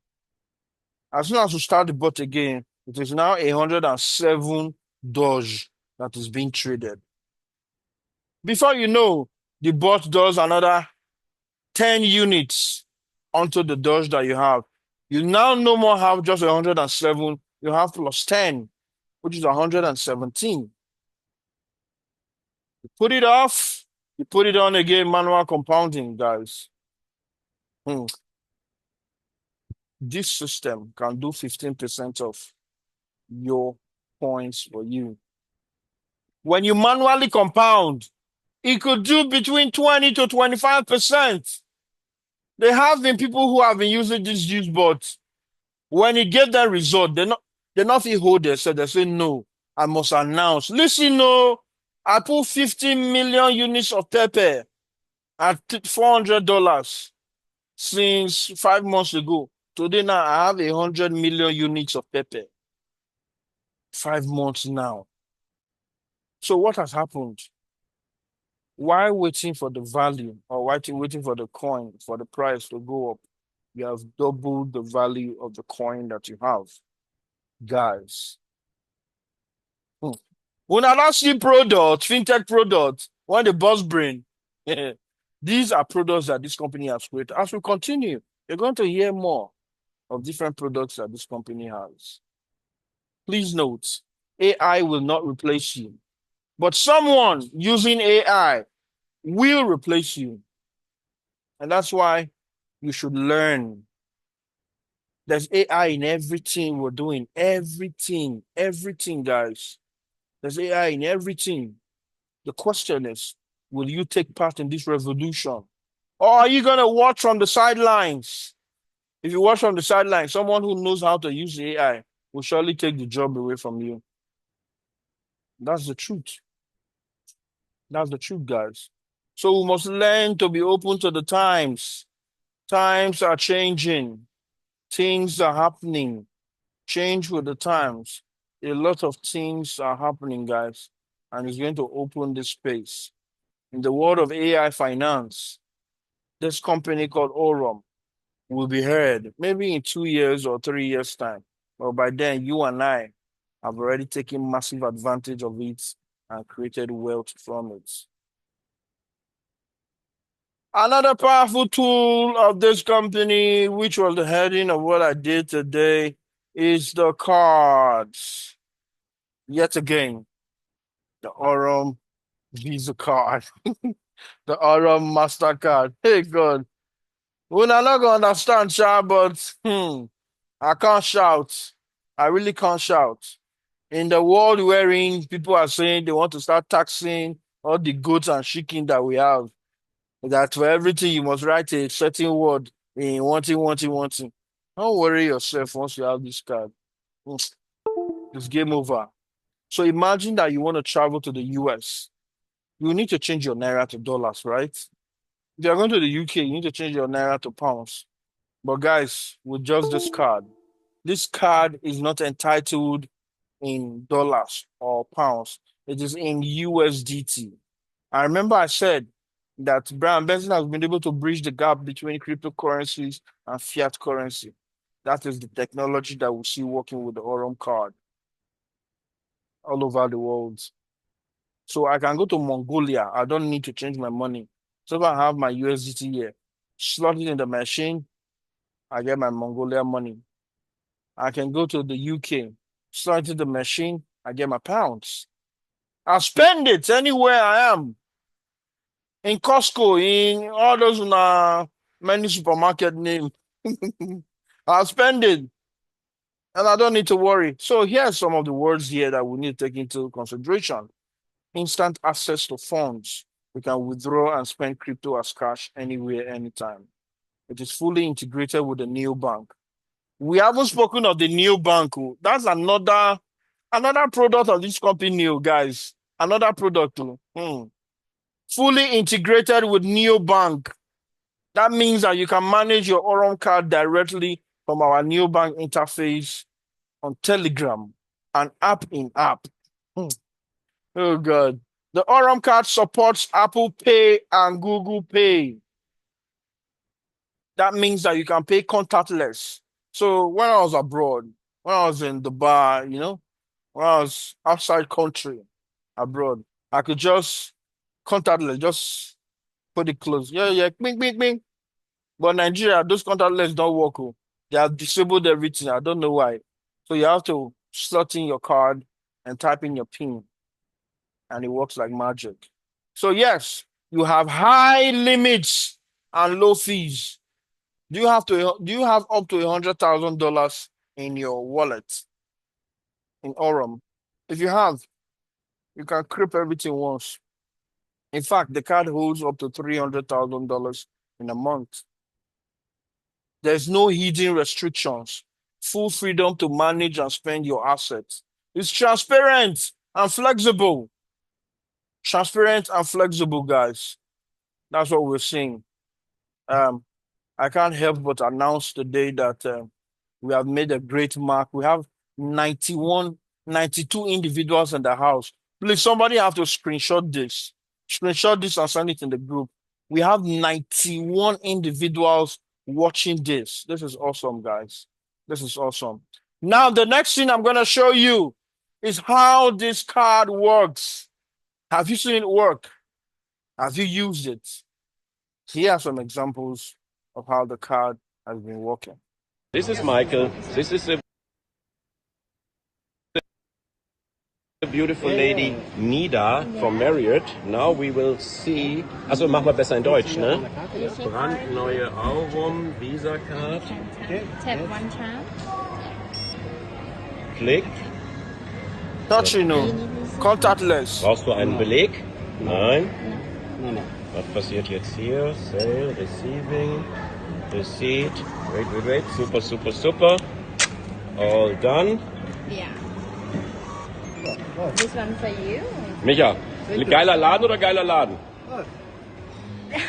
As soon as you start the bot again, it is now 107 Doge that is being traded. Before you know, the bot does another 10 units onto the Doge that you have. You now no more have just 107, you have plus 10, which is 117. You put it off, you put it on again, manual compounding, guys. This system can do 15% of your points for you. When you manually compound, it could do between 20 to 25%. There have been people who have been using this use bot. When it gave that result, they're not feel hold themselves. They say, no, I must announce. Listen, no, I put 50 million units of pepper at $400 since 5 months ago. Today now I have 100 million units of pepper. 5 months now. So what has happened? While waiting for the value or waiting for the coin, for the price to go up, you have doubled the value of the coin that you have. Guys. When I don't see products, fintech products, when the boss brain, these are products that this company has created. As we continue, you're going to hear more of different products that this company has. Please note, AI will not replace you, but someone using AI will replace you. And that's why you should learn. There's AI in everything we're doing. Everything, guys. There's AI in everything. The question is, will you take part in this revolution? Or are you going to watch from the sidelines? If you watch from the sidelines, someone who knows how to use AI will surely take the job away from you. That's the truth. That's the truth, guys. So we must learn to be open to the times. Times are changing. Things are happening. Change with the times. A lot of things are happening, guys, and it's going to open this space. In the world of AI finance, this company called AURUM will be heard maybe in 2 years or 3 years' time. But by then, you and I have already taken massive advantage of it and created wealth from it. Another powerful tool of this company, which was the heading of what I did today, is the cards. Yet again, the AURUM Visa card, the AURUM MasterCard. Hey, God. We're not gonna understand, sha, but I can't shout. I really can't shout. In the world wherein people are saying they want to start taxing all the goats and chicken that we have, that for everything you must write a certain word in wanting. Don't worry yourself once you have this card. It's game over. So imagine that you want to travel to the US. You need to change your naira to dollars, right? If you're going to the UK, you need to change your naira to pounds. But guys, with just this card is not entitled in dollars or pounds. It is in USDT. I remember I said that Brian Benson has been able to bridge the gap between cryptocurrencies and fiat currency. That is the technology that we see working with the Aurum card all over the world. So I can go to Mongolia. I don't need to change my money. So if I have my USDT here, slot it in the machine, I get my Mongolia money. I can go to the UK, slot it in the machine, I get my pounds. I spend it anywhere I am. In Costco, in all those many supermarket name. I'll spend it and I don't need to worry. So here's some of the words here that we need to take into consideration. Instant access to funds. We can withdraw and spend crypto as cash anywhere, anytime. It is fully integrated with the neobank. We haven't spoken of the neobank. Oh. That's another product of this company, guys. Another product. Fully integrated with neobank. That means that you can manage your Aurum card directly from our neobank interface on Telegram and app in app. Oh, God. The Aurum card supports Apple Pay and Google Pay. That means that you can pay contactless. So when I was abroad, when I was in Dubai, when I was outside country, abroad, I could just contactless, just put it close. Yeah, bing, bing, bing. But Nigeria, those contactless don't work. Oh. They have disabled everything. I don't know why. So you have to slot in your card and type in your PIN, and it works like magic. So yes, you have high limits and low fees. Do you have up to $100,000 in your wallet in Aurum? If you have, you can clip everything once. In fact, the card holds up to $300,000 in a month. There's no hidden restrictions. Full freedom to manage and spend your assets. It's transparent and flexible. Transparent and flexible, guys. That's what we're seeing. I can't help but announce today that we have made a great mark. We have 91, 92 individuals in the house. Please, somebody have to screenshot this. Screenshot this and send it in the group. We have 91 individuals watching this. This is awesome, guys. This is awesome. Now, the next thing I'm going to show you is how this card works. Have you seen it work? Have you used it? Here are some examples of how the card has been working. This is Michael. This is a beautiful lady, Nida from Marriott. Now we will see. Also, machen wir besser in Deutsch, ne? Brandneue AURUM Visa Card. Tap one time. Klick. Touching, contactless. Brauchst du einen Beleg? Nein. Was passiert jetzt hier? Sale, Receiving, Receipt. Wait. Super. All done. Yeah. This one for you. Micha, geiler Laden oder geiler Laden?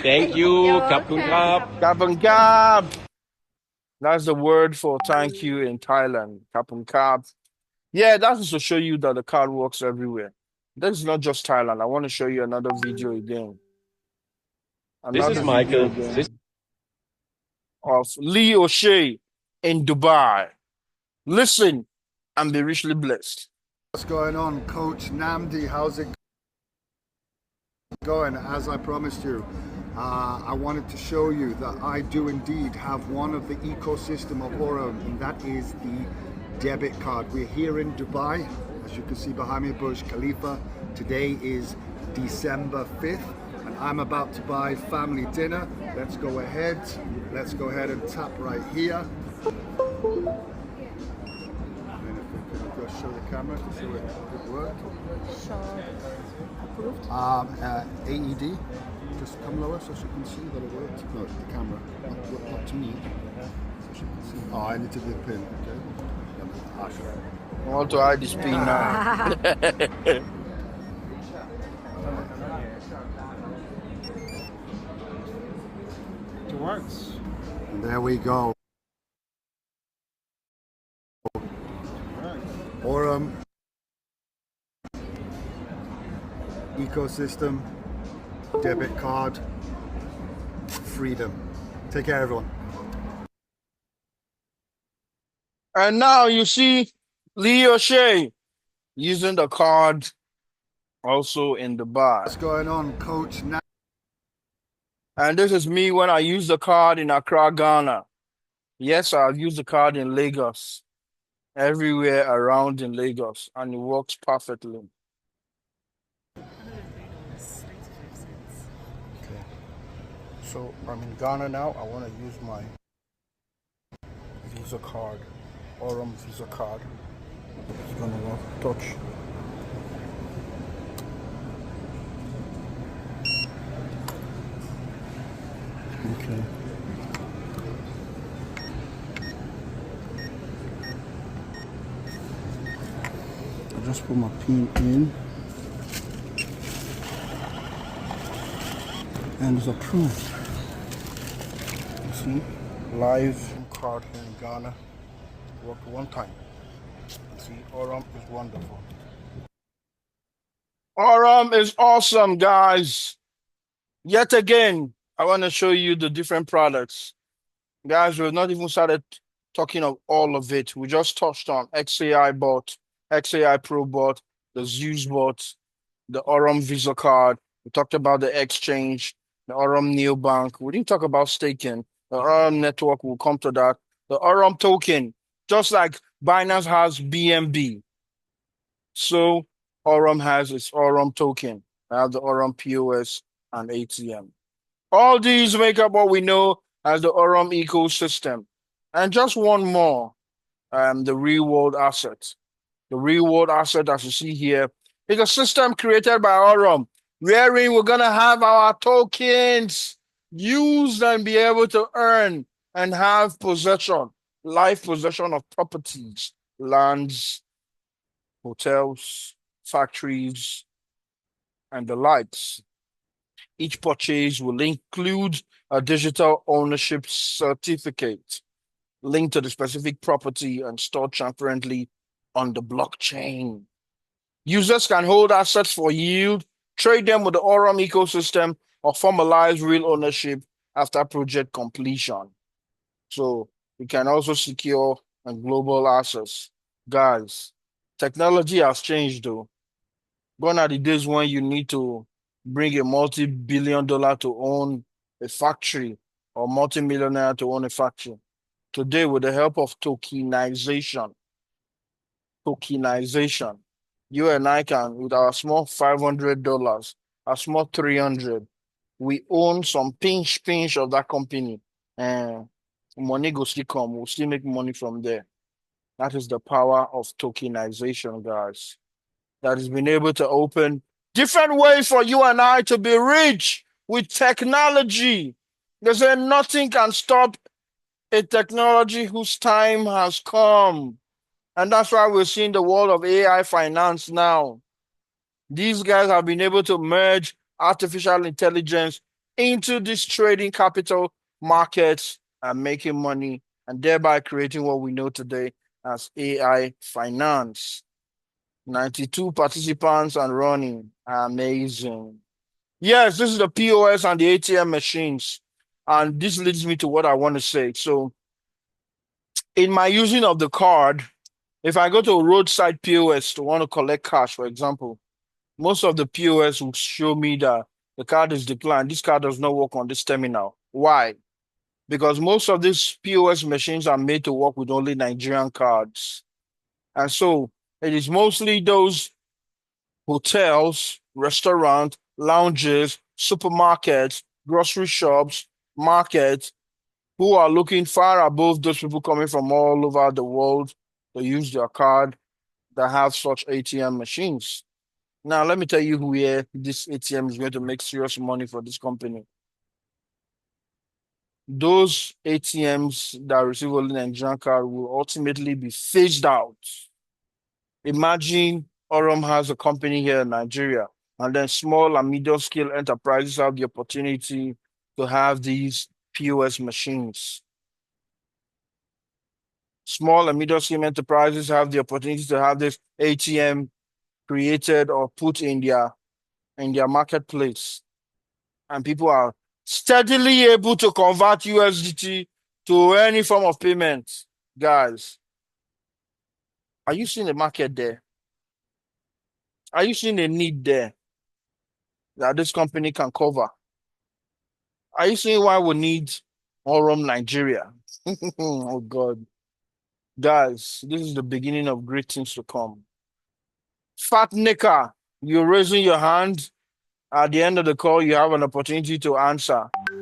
Thank you, Kapun Kap. Kapun Kap. That's the word for thank you in Thailand. Kapun Kap. Yeah, that's to show you that the card works everywhere. This is not just Thailand. I want to show you another video again. This is Michael. Of Lee O'Shea in Dubai. Listen and be richly blessed. What's going on, Coach Namdi? How's it going? As I promised you, I wanted to show you that I do indeed have one of the ecosystem of Aurum, and that is the debit card. We're here in Dubai, as you can see behind me, Burj Khalifa. Today is December 5th, and I'm about to buy family dinner. Let's go ahead and tap right here. Just show the camera to show it worked. Show approved. AED. Just come lower so she can see that it worked. No, the camera. Not to me. So she can see. Oh, I need to do the pin. Okay. I want to hide this pin now. It works. And there we go. Aurum ecosystem, debit card, freedom. Take care, everyone. And now you see LawyerTAJ using the card also in Dubai. What's going on, Coach? And this is me when I use the card in Accra, Ghana. Yes, I've used the card in Lagos, everywhere around in Lagos, and it works perfectly. Okay. So I'm in Ghana now. I want to use my Visa card, AURUM Visa card. It's gonna work. Touch. Okay. I just put my pin in, and it's approved. You see, live card here in Ghana. Worked one time. You see, AURUM is wonderful. AURUM is awesome, guys. Yet again, I want to show you the different products. Guys, we've not even started talking of all of it. We just touched on XAI bot, XAI Pro bot, the Zeus bot, the AURUM Visa card. We talked about the exchange, the AURUM Neobank. We didn't talk about staking. The AURUM network will come to that. The AURUM token, just like Binance has BNB. So AURUM has its AURUM token. I have the AURUM POS and ATM. All these make up what we know as the AURUM ecosystem. And just one more, the real world asset. The real world asset, as you see here, is a system created by AURUM, wherein we're going to have our tokens used and be able to earn and have possession, life possession of properties, lands, hotels, factories, and the likes. Each purchase will include a digital ownership certificate linked to the specific property and stored transparently on the blockchain. Users can hold assets for yield, trade them with the AURUM ecosystem, or formalize real ownership after project completion. So we can also secure and global access. Guys, technology has changed though. Gone are the days when you need to bring a multi-billion-dollar to own a factory or multi-millionaire to own a factory. Today, with the help of tokenization, you and I can, with our small $500, our small 300, we own some pinch of that company, and money go still come. We'll still make money from there. That is the power of tokenization, guys. That has been able to open different ways for you and I to be rich with technology. They say nothing can stop a technology whose time has come. And that's why we're seeing the world of AI finance now. These guys have been able to merge artificial intelligence into this trading capital markets and making money, and thereby creating what we know today as AI finance. 92 participants and running. Amazing. Yes, this is the POS and the ATM machines. And this leads me to what I want to say. So in my using of the card, if I go to a roadside POS to want to collect cash, for example, most of the POS will show me that the card is declined. This card does not work on this terminal. Why? Because most of these POS machines are made to work with only Nigerian cards. And so it is mostly those hotels, restaurants, lounges, supermarkets, grocery shops, markets, who are looking far above those people coming from all over the world to use their card that have such ATM machines. Now, let me tell you where this ATM is going to make serious money for this company. Those ATMs that receive only Nigerian card will ultimately be phased out. Imagine AURUM has a company here in Nigeria, and then small and medium scale enterprises have the opportunity to have these POS machines. Small and medium scale enterprises have the opportunity to have this ATM created or put in their in their marketplace, and people are steadily able to convert USDT to any form of payment. Guys, are you seeing the market there? Are you seeing a need there that this company can cover? Are you seeing why we need Aurum Nigeria? Oh God. Guys, this is the beginning of great things to come. Fat Nika, you're raising your hand. At the end of the call, you have an opportunity to ask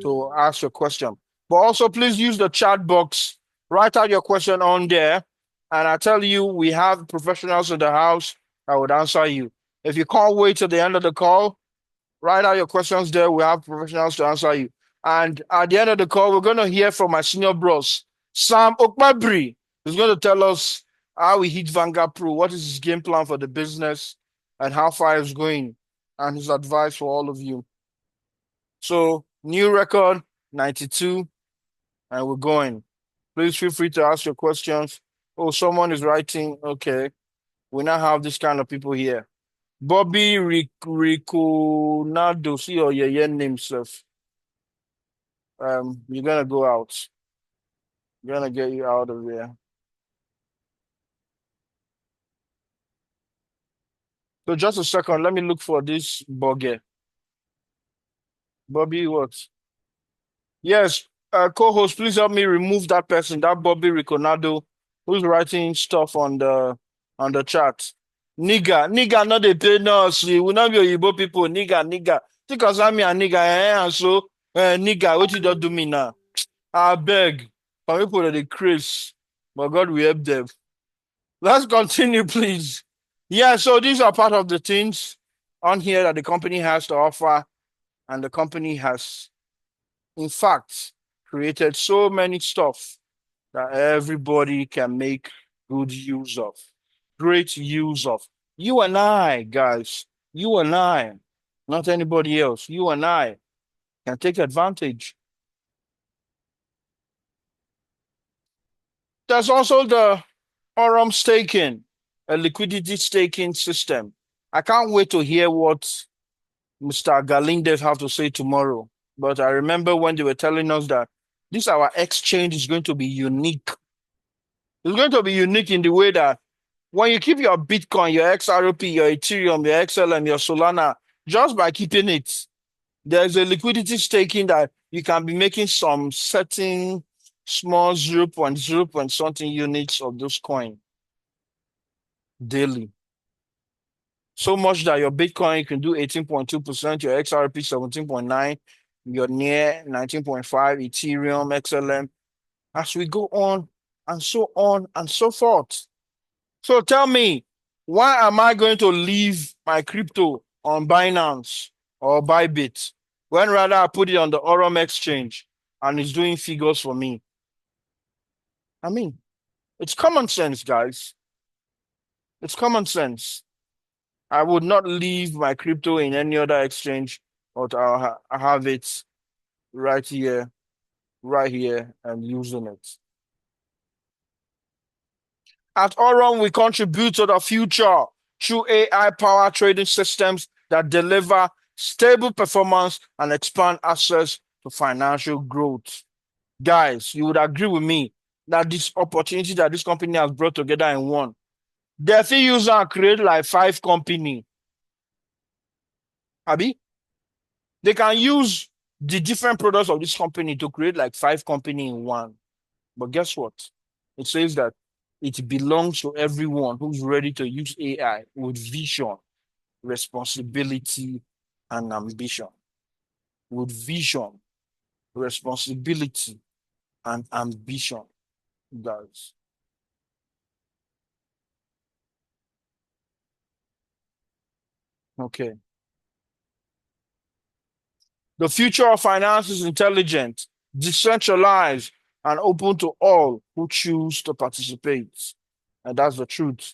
your question. But also, please use the chat box. Write out your question on there. And I tell you, we have professionals in the house that would answer you. If you can't wait till the end of the call, write out your questions there. We have professionals to answer you. And at the end of the call, we're going to hear from my senior bros, Sam Okpebri, who's going to tell us how he hit Vanguard Pro, what is his game plan for the business, and how far it's going, and his advice for all of you. So, new record, 92, and we're going. Please feel free to ask your questions. Oh, someone is writing. Okay. We now have this kind of people here. Bobby Riconado, see your name, stuff. You're gonna go out. We're gonna get you out of there. So just a second, let me look for this bugger. Bobby, what? Yes, co-host, please help me remove that person, that Bobby Riconado, who's writing stuff on the chat. Nigga, not the pay no, see, we not be Igbo people, nigga. Because I'm a nigga, and so, nigga, what you don't do me now? I beg. Some people are the Chris, but God will help them. Let's continue, please. Yeah, so these are part of the things on here that the company has to offer, and the company has, in fact, created so many stuff that everybody can make good use of, great use of. You and I, guys, you and I, not anybody else, you and I can take advantage. There's also the Aurum staking, a liquidity staking system. I can't wait to hear what Mr. Galindez have to say tomorrow. But I remember when they were telling us that this our exchange is going to be unique. It's going to be unique in the way that when you keep your Bitcoin, your XRP, your Ethereum, your XLM, your Solana, just by keeping it, there's a liquidity staking that you can be making some certain small 0.0 something units of those coins daily. So much that your Bitcoin can do 18.2%, your XRP 17.9, your near 19.5, Ethereum, XLM, as we go on and so forth. So tell me, why am I going to leave my crypto on Binance or Bybit when rather I put it on the Aurum exchange and it's doing figures for me? I mean, it's common sense, guys. It's common sense. I would not leave my crypto in any other exchange, but I have it right here, and using it. At Aurum, we contribute to the future through AI-powered trading systems that deliver stable performance and expand access to financial growth. Guys, you would agree with me that this opportunity that this company has brought together in one, they fit use and create like 5 company. Abi? They can use the different products of this company to create like 5 company in one. But guess what? It says that it belongs to everyone who's ready to use AI with vision, responsibility, and ambition. With vision, responsibility, and ambition, guys. Okay. The future of finance is intelligent, decentralized, and open to all who choose to participate. And that's the truth.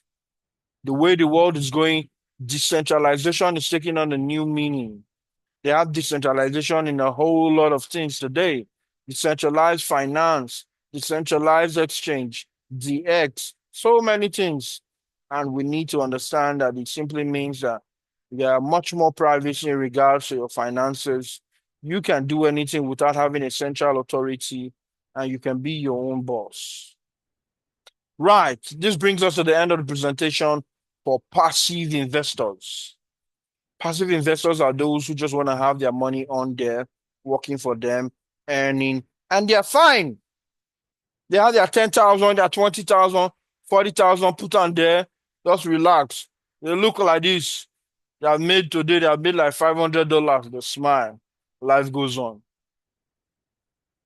The way the world is going, decentralization is taking on a new meaning. They have decentralization in a whole lot of things today. Decentralized finance, decentralized exchange, DX, so many things. And we need to understand that it simply means that There are much more privacy in regards to your finances. You can do anything without having a central authority, and you can be your own boss. Right. This brings us to the end of the presentation for passive investors. Passive investors are those who just want to have their money on there, working for them, earning, and they're fine. They have their 10,000, their 20,000, 40,000 put on there. Just relax. They look like this. They have made today, they have made like $500. They smile. Life goes on.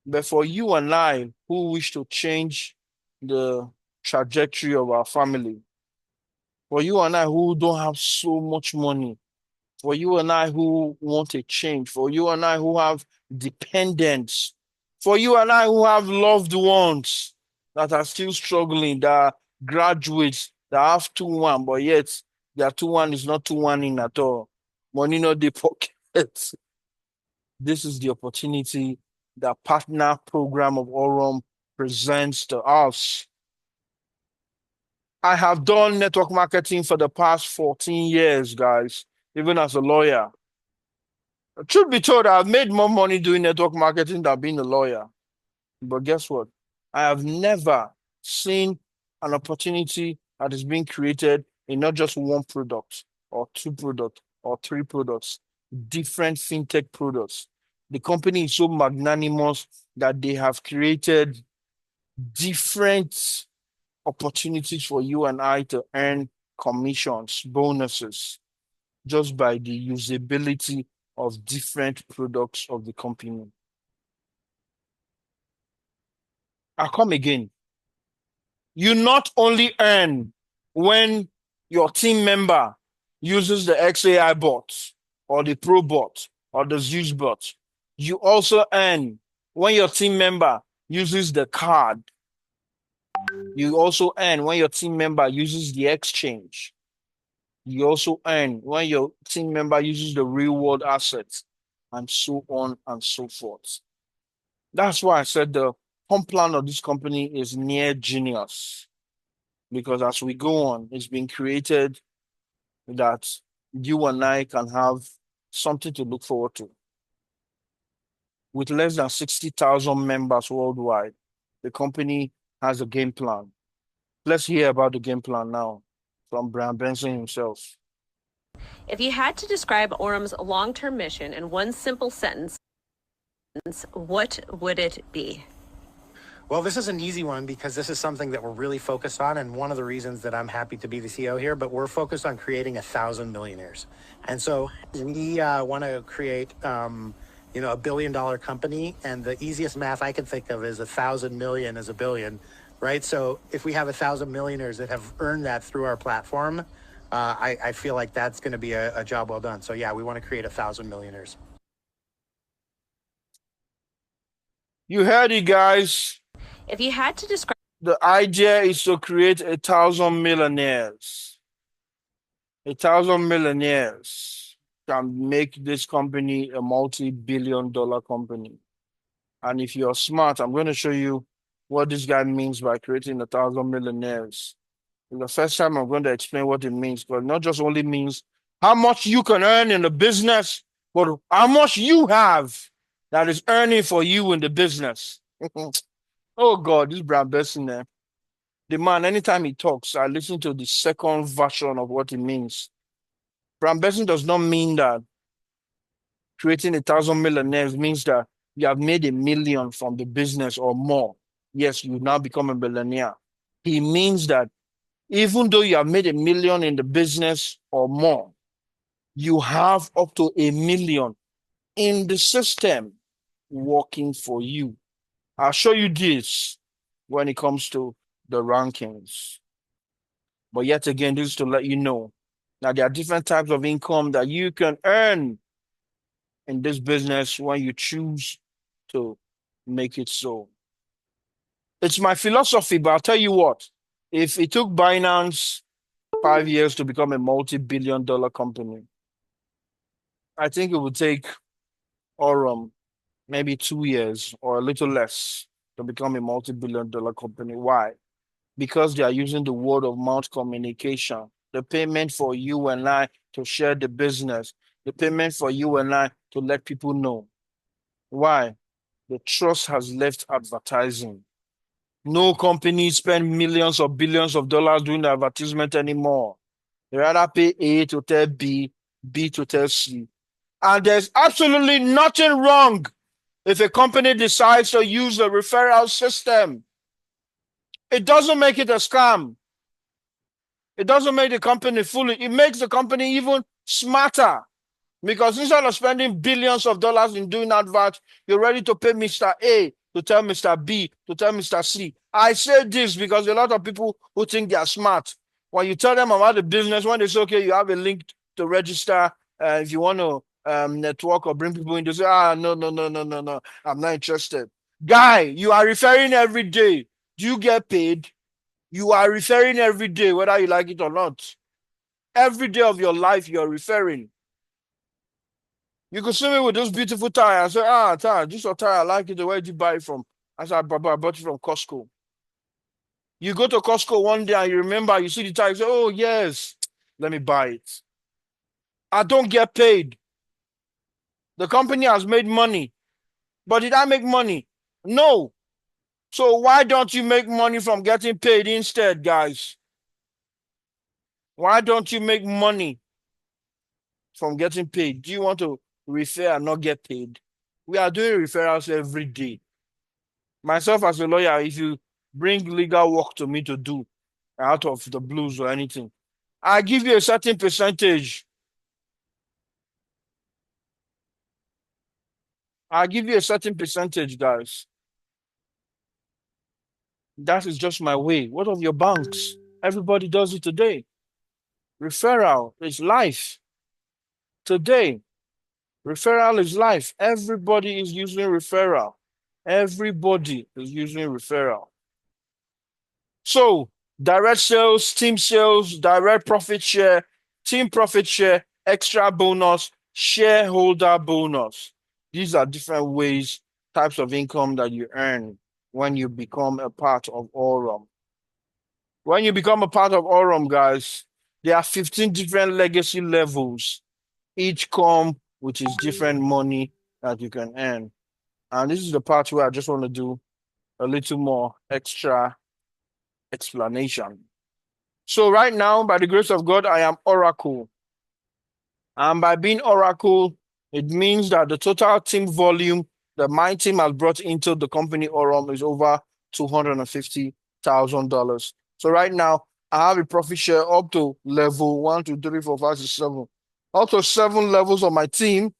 But for you and I who wish to change the trajectory of our family, for you and I who don't have so much money, for you and I who want a change, for you and I who have dependents, for you and I who have loved ones that are still struggling, that are graduates, that have 2-1, but yet their 2-1 is not 2-1 in at all. Money not the pocket. This is the opportunity the partner program of AURUM presents to us. I have done network marketing for the past 14 years, guys, even as a lawyer. Truth be told, I've made more money doing network marketing than being a lawyer. But guess what? I have never seen an opportunity that is being created in not just one product or two products or three products, different fintech products. The company is so magnanimous that they have created different opportunities for you and I to earn commissions, bonuses, just by the usability of different products of the company. I come again. You not only earn when your team member uses the XAI bot or the Pro bot or the Zeus bot, you also earn when your team member uses the card. You also earn when your team member uses the exchange. You also earn when your team member uses the real world assets, and so on and so forth. That's why I said the home plan of this company is near genius. Because as we go on, it's been created that you and I can have something to look forward to. With less than 60,000 members worldwide, the company has a game plan. Let's hear about the game plan now from Brian Benson himself. If you had to describe AURUM's long-term mission in one simple sentence, what would it be? Well, this is an easy one because this is something that we're really focused on, and one of the reasons that I'm happy to be the CEO here, but we're focused on creating 1,000 millionaires. And so we want to create, a billion-dollar company, and the easiest math I can think of is 1,000 million is a billion, right? So if we have 1,000 millionaires that have earned that through our platform, I feel like that's going to be a job well done. So yeah, we want to create 1,000 millionaires. You heard it, guys. If you had to describe... The idea is to create 1,000 millionaires. 1,000 millionaires can make this company a multi-billion-dollar company. And if you're smart, I'm going to show you what this guy means by creating 1,000 millionaires. For the first time, I'm going to explain what it means, but not just only means how much you can earn in the business, but how much you have that is earning for you in the business. Oh God, this Brad Besson there. The man, anytime he talks, I listen to the second version of what it means. Brad Besson does not mean that creating 1,000 millionaires means that you have made $1 million from the business or more. Yes, you now become a millionaire. He means that even though you have made $1 million in the business or more, you have up to $1 million in the system working for you. I'll show you this when it comes to the rankings. But yet again, this is to let you know that there are different types of income that you can earn in this business when you choose to make it so. It's my philosophy, but I'll tell you what, if it took Binance 5 years to become a multi-billion-dollar company, I think it would take AURUM maybe 2 years or a little less to become a multi-billion-dollar company. Why? Because they are using the word of mouth communication the payment for you and I to share the business, the payment for you and I to let people know. Why? The trust has left advertising. No company spend millions or billions of dollars doing the advertisement anymore. They rather pay A to tell B, B to tell C. And there's absolutely nothing wrong if a company decides to use the referral system. It doesn't make it a scam. It doesn't make the company foolish. It makes the company even smarter. Because instead of spending billions of dollars in doing adverts, you're ready to pay Mr. A to tell Mr. B to tell Mr. C. I say this because a lot of people who think they are smart, when you tell them about the business, when they say, okay, you have a link to register, if you want to network or bring people in, they say, no, no, no, no, no, no, I'm not interested. Guy, you are referring every day. Do you get paid? You are referring every day, whether you like it or not. Every day of your life, you're referring. You could see me with this beautiful tie. I say, tie, this your tie. I like it. Where did you buy it from? I said, Baba, I bought it from Costco. You go to Costco one day and you remember, you see the tie, you say, oh, yes, let me buy it. I don't get paid. The company has made money. But did I make money? No. So why don't you make money from getting paid instead, guys? Why don't you make money from getting paid? Do you want to refer and not get paid? We are doing referrals every day. Myself as a lawyer, if you bring legal work to me to do out of the blues or anything, I give you a certain percentage. I give you a certain percentage, guys. That is just my way. What of your banks? Everybody does it today. Referral is life. Today, referral is life. Everybody is using referral. Everybody is using referral. So, direct sales, team sales, direct profit share, team profit share, extra bonus, shareholder bonus. These are different ways, types of income that you earn when you become a part of AURUM. When you become a part of AURUM, guys, there are 15 different legacy levels. Each come with its different money that you can earn. And this is the part where I just want to do a little more extra explanation. So right now, by the grace of God, I am Oracle. And by being Oracle, it means that the total team volume that my team has brought into the company AURUM is over $250,000. So right now, I have a profit share up to level 1, 2, 3, 4, 5, 6, 7. Up to 7 levels of my team.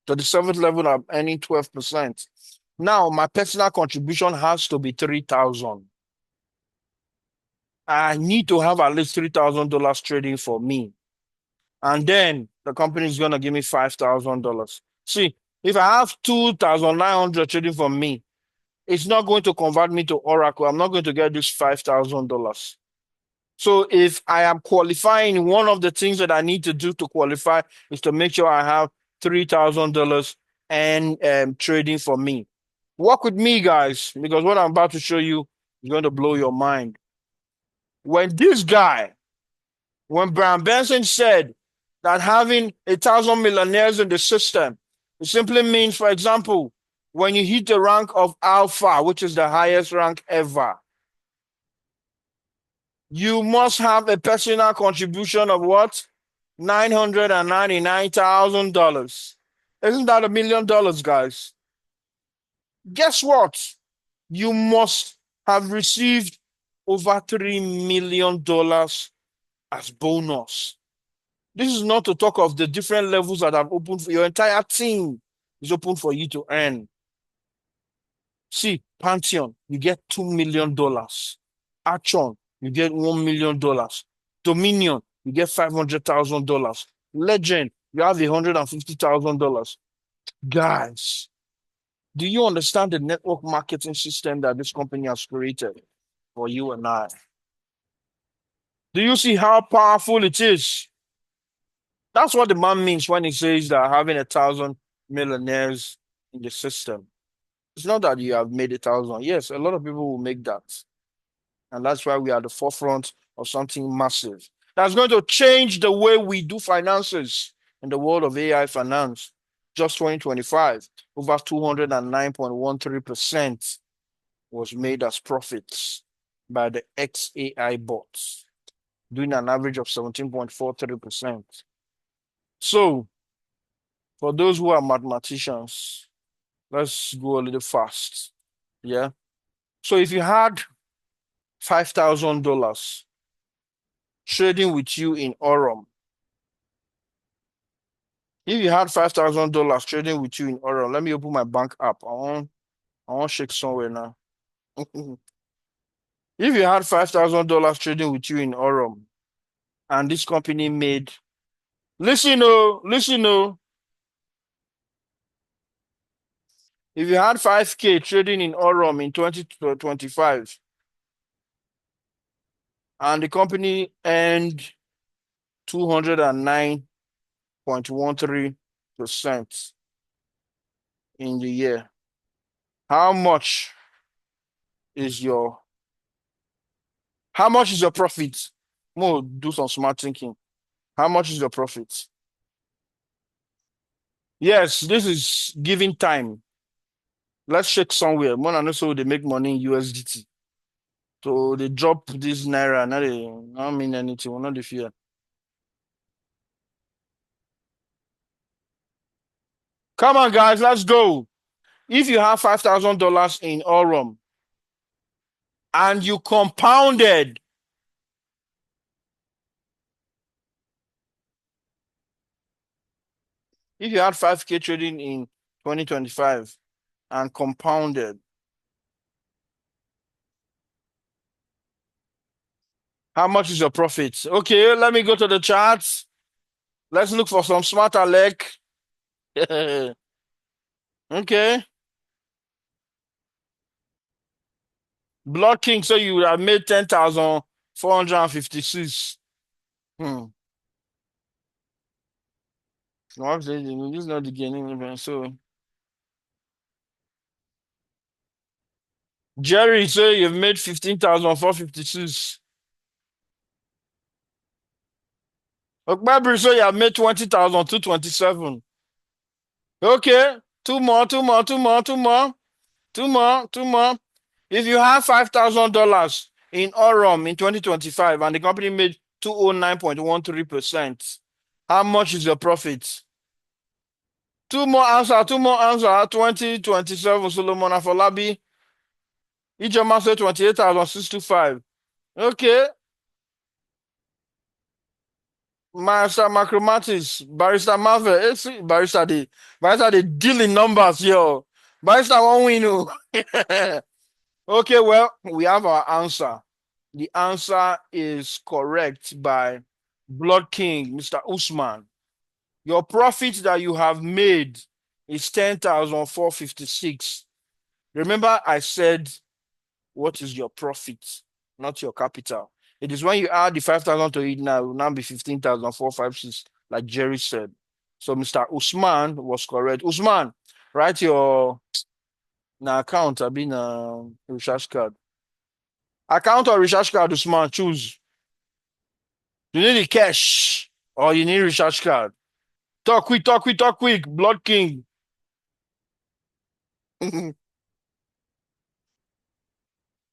To the 7th level, I'm earning 12%. Now, my personal contribution has to be $3,000. I need to have at least $3,000 trading for me. And then the company is going to give me $5,000. See, if I have 2,900 trading for me, it's not going to convert me to Oracle. I'm not going to get this $5,000. So if I am qualifying, one of the things that I need to do to qualify is to make sure I have $3,000 and trading for me. Work with me, guys, because what I'm about to show you is going to blow your mind. When Brian Benson said that having 1,000 millionaires in the system, it simply means, for example, when you hit the rank of Alpha, which is the highest rank ever, you must have a personal contribution of what? $999,000. Isn't that $1 million, guys? Guess what? You must have received over $3 million as bonus. This is not to talk of the different levels that have opened for your entire team is open for you to earn. See, Pantheon, you get $2 million. Action, you get $1 million. Dominion, you get $500,000. Legend, you have $150,000. Guys, do you understand the network marketing system that this company has created for you and I? Do you see how powerful it is? That's what the man means when he says that having 1,000 millionaires in the system. It's not that you have made 1,000. Yes, a lot of people will make that. And that's why we are at the forefront of something massive. that's going to change the way we do finances in the world of AI finance. Just 2025, over 209.13% was made as profits by the XAI bots, doing an average of 17.43%. So, for those who are mathematicians, let's go a little fast. Yeah. So, if you had $5,000 trading with you in Aurum, if you had $5,000 trading with you in Aurum, let me open my bank app. I want shake somewhere now. If you had $5,000 trading with you in Aurum, and this company made, listen, oh. If you had 5K trading in Aurum in 2025, and the company earned 209.13% in the year, how much is your profit? More do some smart thinking. How much is your profit? Yes, this is giving time. Let's check somewhere. More than also they make money in USDT. So they drop this naira, now they don't mean anything. We're not the fear. Come on, guys, let's go. If you have $5,000 in Aurum and you compounded, if you had 5K trading in 2025 and compounded, how much is your profit? Okay, let me go to the charts. Let's look for some smart alec. Okay. Blood King, so you would have made 10,456. This is not the beginning event. So Jerry, so you've made 15,456. Okpebri, so you have made 20,227. Okay, two more. If you have $5,000 in Aurum in 2025 and the company made 209.13%, how much is your profit? Two more answer. 2027. Solomon Afolabi. Ijoma said 28,625. Okay. Master Macromatis, Barrister Marvel, Barrister the dealing numbers, yo. Barrister won't win. Okay, well, we have our answer. The answer is correct by Blood King, Mr. Usman. Your profit that you have made is 10,456. Remember, I said, what is your profit, not your capital? It is when you add the 5,000 to it now, it will now be 15,456, like Jerry said. So Mr. Usman was correct. Usman, write your account. I've been recharge card. Account or recharge card, Usman, choose. You need the cash or you need recharge card. Talk quick. Blood King.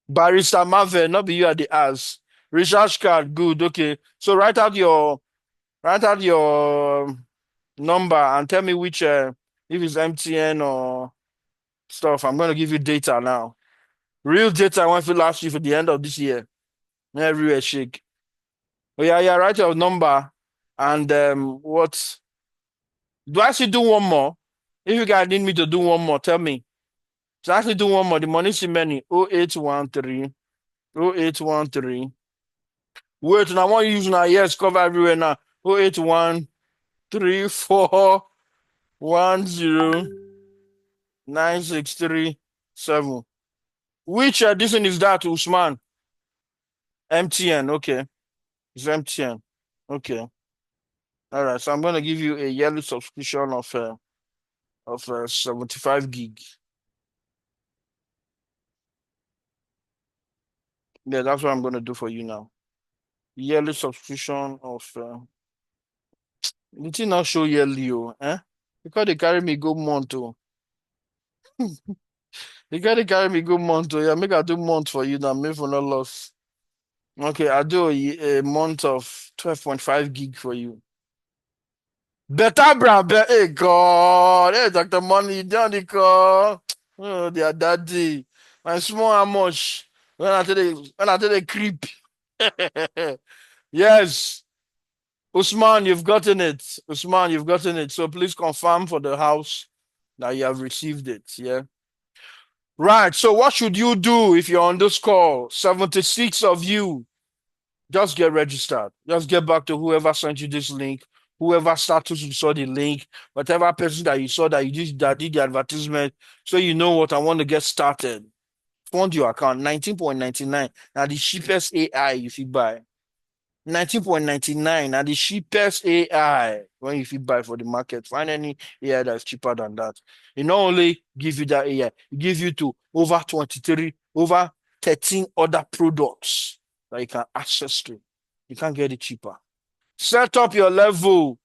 Barrister Marvel, not be you at the ass. Recharge card, good. Okay. So write out your number and tell me which if it's MTN or stuff. I'm gonna give you data now. Real data I want to last you for the end of this year. Everywhere shake. Oh yeah, write your number and what do I actually do one more? If you guys need me to do one more, tell me. So actually do one more. The money is many 0813 0813. Wait, and I want you using our yes cover everywhere now. 081341096337. Which edition is that, Usman? MTN, okay. It's MTN. Okay. All right. So I'm gonna give you a yearly subscription of 75 gig. Yeah, that's what I'm gonna do for you now. yearly subscription of the thing not show yearly, eh? Because they carry me go month, oh. They gotta carry me go month, oh. Yeah, make I do month for you now, make for no loss. Okay, I do a month of 12.5 gig for you. Better brand, hey God, hey Dr. Money, you done the call. Oh, they are daddy. My small how much? When I tell the creep. Yes. Usman, you've gotten it. Usman, you've gotten it. So please confirm for the house that you have received it. Yeah. Right. So what should you do if you're on this call? 76 of you. Just get registered. Just get back to whoever sent you this link, whoever status you saw the link, whatever person that you saw that you did the advertisement, so you know what I want to get started. Fund your account. 19.99. Now the cheapest AI you fit buy. 19.99 now the cheapest AI when you fit buy for the market. Find any AI that's cheaper than that. It not only give you that AI, it gives you to over 23, over 13 other products that you can access to. You can't get it cheaper. Set up your level.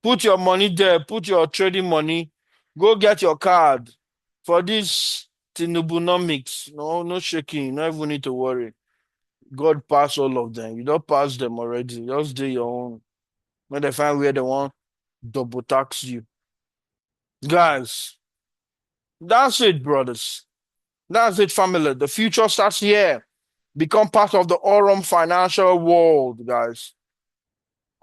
Put your money there. Put your trading money. Go get your card for this Tinubunomics. No shaking. No even need to worry. God pass all of them. You don't pass them already. Just do your own. When they find where they want, double tax you. Guys, that's it, brothers. That's it, family. The future starts here. Become part of the Aurum financial world, guys.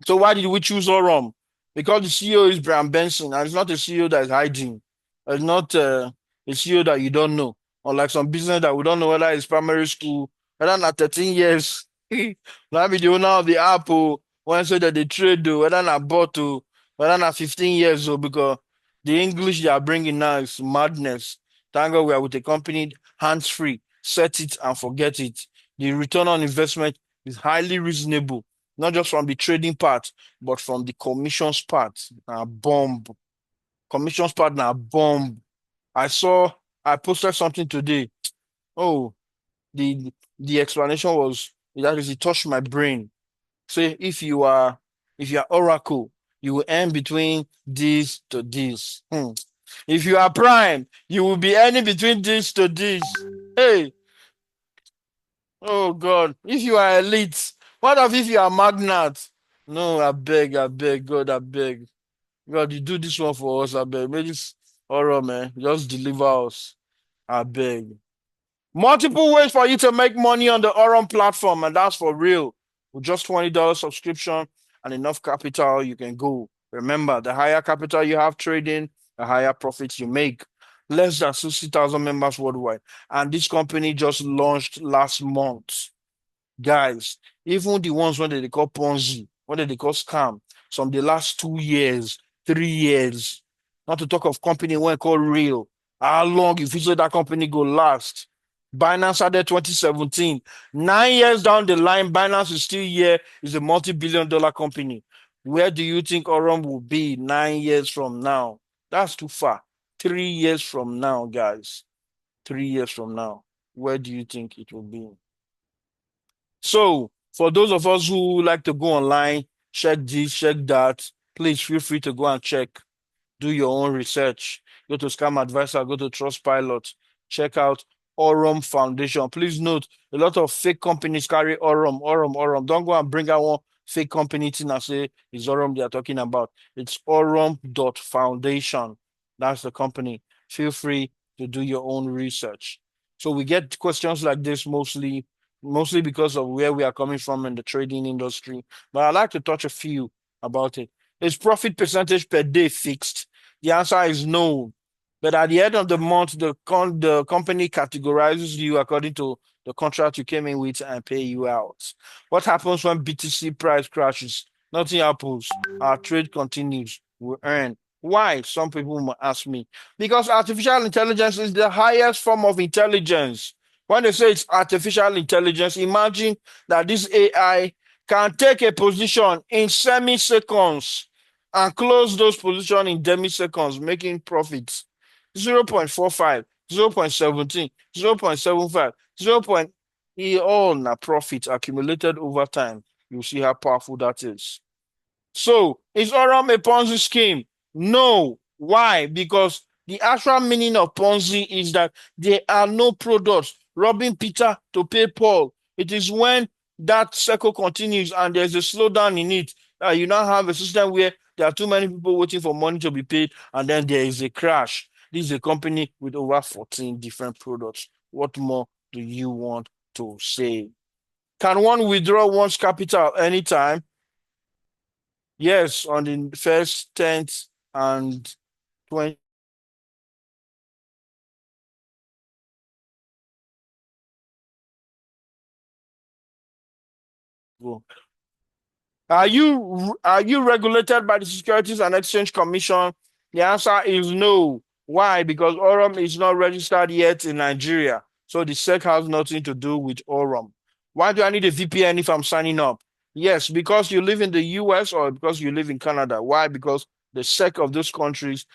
So why did we choose Aurum? Because the CEO is Brian Benson, and it's not a CEO that is hiding. It's not a CEO that you don't know. Unlike some business that we don't know whether it's primary school, whether not 13 years. Now be the owner of the Apple, when say that they trade, whether not bought to, whether not 15 years old, because the English they are bringing now is madness. Thank God we are with a company hands-free. Set it and forget it. The return on investment is highly reasonable, not just from the trading part, but from the commissions part. Now, bomb. Commissions part now, bomb. I posted something today. Oh, the explanation was that is it touched my brain. Say if you are Oracle, you will earn between this to this. If you are Prime, you will be earning between this to this. Hey, oh God. If you are elite, what if you are magnate? No, I beg, God, I beg. God, you do this one for us, I beg. Make this horror, man. Just deliver us. I beg. Multiple ways for you to make money on the Aurum platform, and that's for real. With just $20 subscription and enough capital, you can go. Remember, the higher capital you have trading, the higher profits you make. Less than 60,000 members worldwide. And this company just launched last month. Guys, even the ones when they call Ponzi, what they call scam, some the last 2 years, 3 years, not to talk of company when called real. How long if you say that company go last? Binance started 2017. 9 years down the line, Binance is still here, is a multi-billion-dollar company. Where do you think Aurum will be 9 years from now? That's too far. 3 years from now, guys. 3 years from now. Where do you think it will be? So, for those of us who like to go online, check this, check that, please feel free to go and check. Do your own research. Go to Scam Advisor, go to Trustpilot, check out Aurum Foundation. Please note, a lot of fake companies carry Aurum, Aurum, Aurum. Don't go and bring out one fake company thing and say it's Aurum they are talking about. It's Aurum.foundation. That's the company. Feel free to do your own research. So we get questions like this mostly because of where we are coming from in the trading industry. But I'd like to touch a few about it. Is profit percentage per day fixed? The answer is no. But at the end of the month, the company categorizes you according to the contract you came in with and pay you out. What happens when BTC price crashes? Nothing happens. Our trade continues. We earn. Why? Some people might ask me. Because artificial intelligence is the highest form of intelligence. When they say it's artificial intelligence, imagine that this AI can take a position in semi-seconds and close those positions in demi-seconds, making profits. 0.45, 0.17, 0.75, 0. All na profit accumulated over time. You'll see how powerful that is. So, is Aurum a Ponzi scheme? No. Why? Because the actual meaning of Ponzi is that there are no products robbing Peter to pay Paul. It is when that cycle continues and there's a slowdown in it that you now have a system where there are too many people waiting for money to be paid, and then there is a crash. This is a company with over 14 different products. What more do you want to say? Can one withdraw one's capital anytime? Yes, on the first, 10th, and 20th. Are you regulated by the Securities and Exchange Commission? The answer is no. Why? Because Aurum is not registered yet in Nigeria. So the SEC has nothing to do with Aurum. Why do I need a VPN if I'm signing up? Yes, because you live in the US or because you live in Canada. Why? Because the SEC of those countries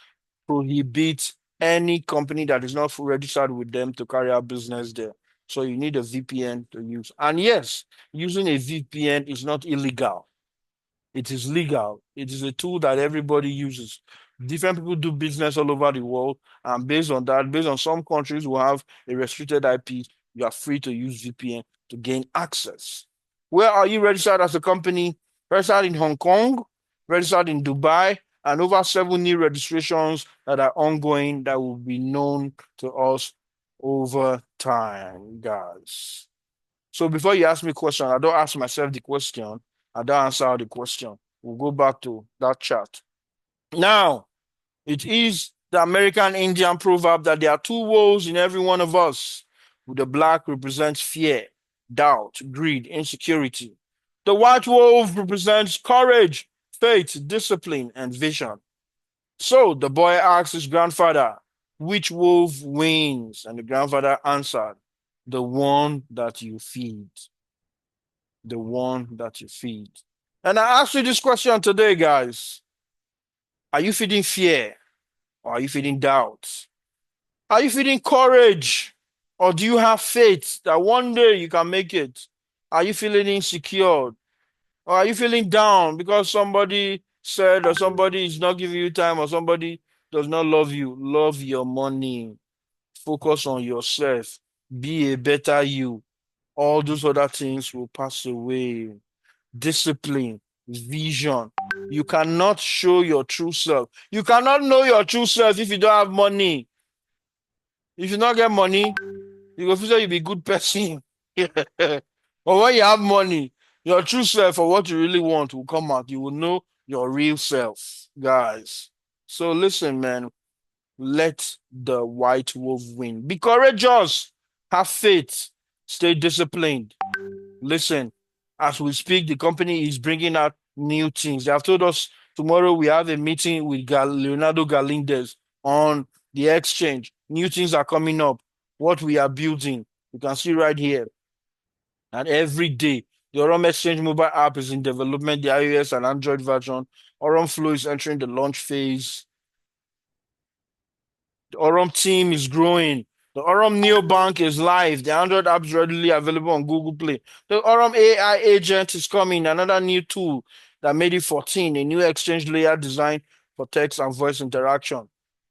prohibit any company that is not registered with them to carry out business there. So you need a VPN to use. And yes, using a VPN is not illegal. It is legal. It is a tool that everybody uses. Different people do business all over the world. And based on that, based on some countries who have a restricted IP, you are free to use VPN to gain access. Where are you registered as a company? Registered in Hong Kong, registered in Dubai, and over 7 new registrations that are ongoing that will be known to us over time, guys. So before you ask me a question, I don't ask myself the question. I don't answer the question. We'll go back to that chart. Now, it is the American Indian proverb that there are two wolves in every one of us. The black represents fear, doubt, greed, insecurity. The white wolf represents courage, faith, discipline, and vision. So the boy asked his grandfather, which wolf wins? And the grandfather answered, the one that you feed. The one that you feed. And I ask you this question today, guys. Are you feeding fear? Or are you feeding doubt? Are you feeding courage? Or do you have faith that one day you can make it? Are you feeling insecure? Or are you feeling down because somebody said or somebody is not giving you time or somebody does not love you? Love your money. Focus on yourself. Be a better you. All those other things will pass away. Discipline, vision. You cannot show your true self. You cannot know your true self if you don't have money. If you not get money, you go feel you be a good person. But when you have money, your true self or what you really want will come out. You will know your real self, guys. So listen, man. Let the white wolf win. Be courageous. Have faith. Stay disciplined. Listen, as we speak, the company is bringing out new things. They have told us tomorrow we have a meeting with Leonardo Galindez on the exchange. New things are coming up. What we are building, you can see right here. And every day, the Aurum Exchange mobile app is in development, the iOS and Android version. Aurum Flow is entering the launch phase. The Aurum team is growing. The Aurum Neobank is live. The Android app is readily available on Google Play. The Aurum AI agent is coming, another new tool that made it 14, a new exchange layer designed for text and voice interaction.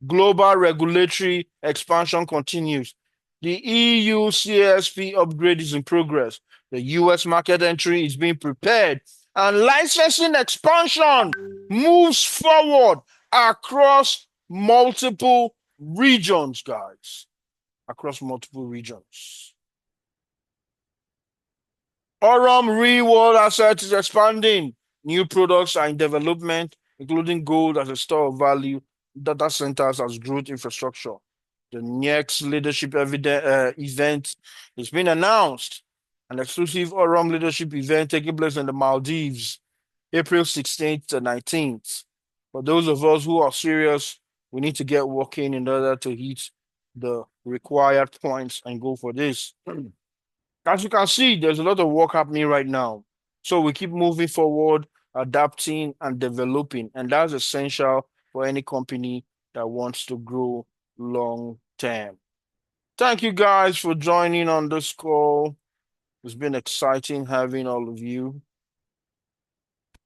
Global regulatory expansion continues. The EU CSP upgrade is in progress. The US market entry is being prepared. And licensing expansion moves forward across multiple regions, guys, across multiple regions. Aurum real world assets is expanding. New products are in development, including gold as a store of value, data centers as growth infrastructure. The next leadership event has been announced. An exclusive Aurum leadership event taking place in the Maldives, April 16th to 19th. For those of us who are serious, we need to get working in order to hit the required points and go for this. As you can see, there's a lot of work happening right now. So we keep moving forward, adapting and developing. And that's essential for any company that wants to grow long term. Thank you guys for joining on this call. It's been exciting having all of you.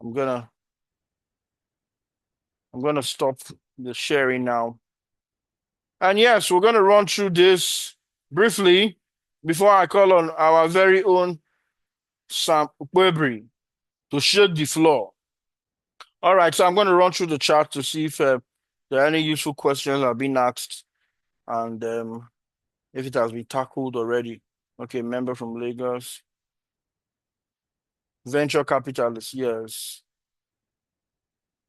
I'm gonna stop the sharing now. And yes, we're gonna run through this briefly before I call on our very own Sam Okpebri to shake the floor. All right, so I'm going to run through the chat to see if there are any useful questions that have been asked and if it has been tackled already. Okay, member from Lagos. Venture capitalist, yes.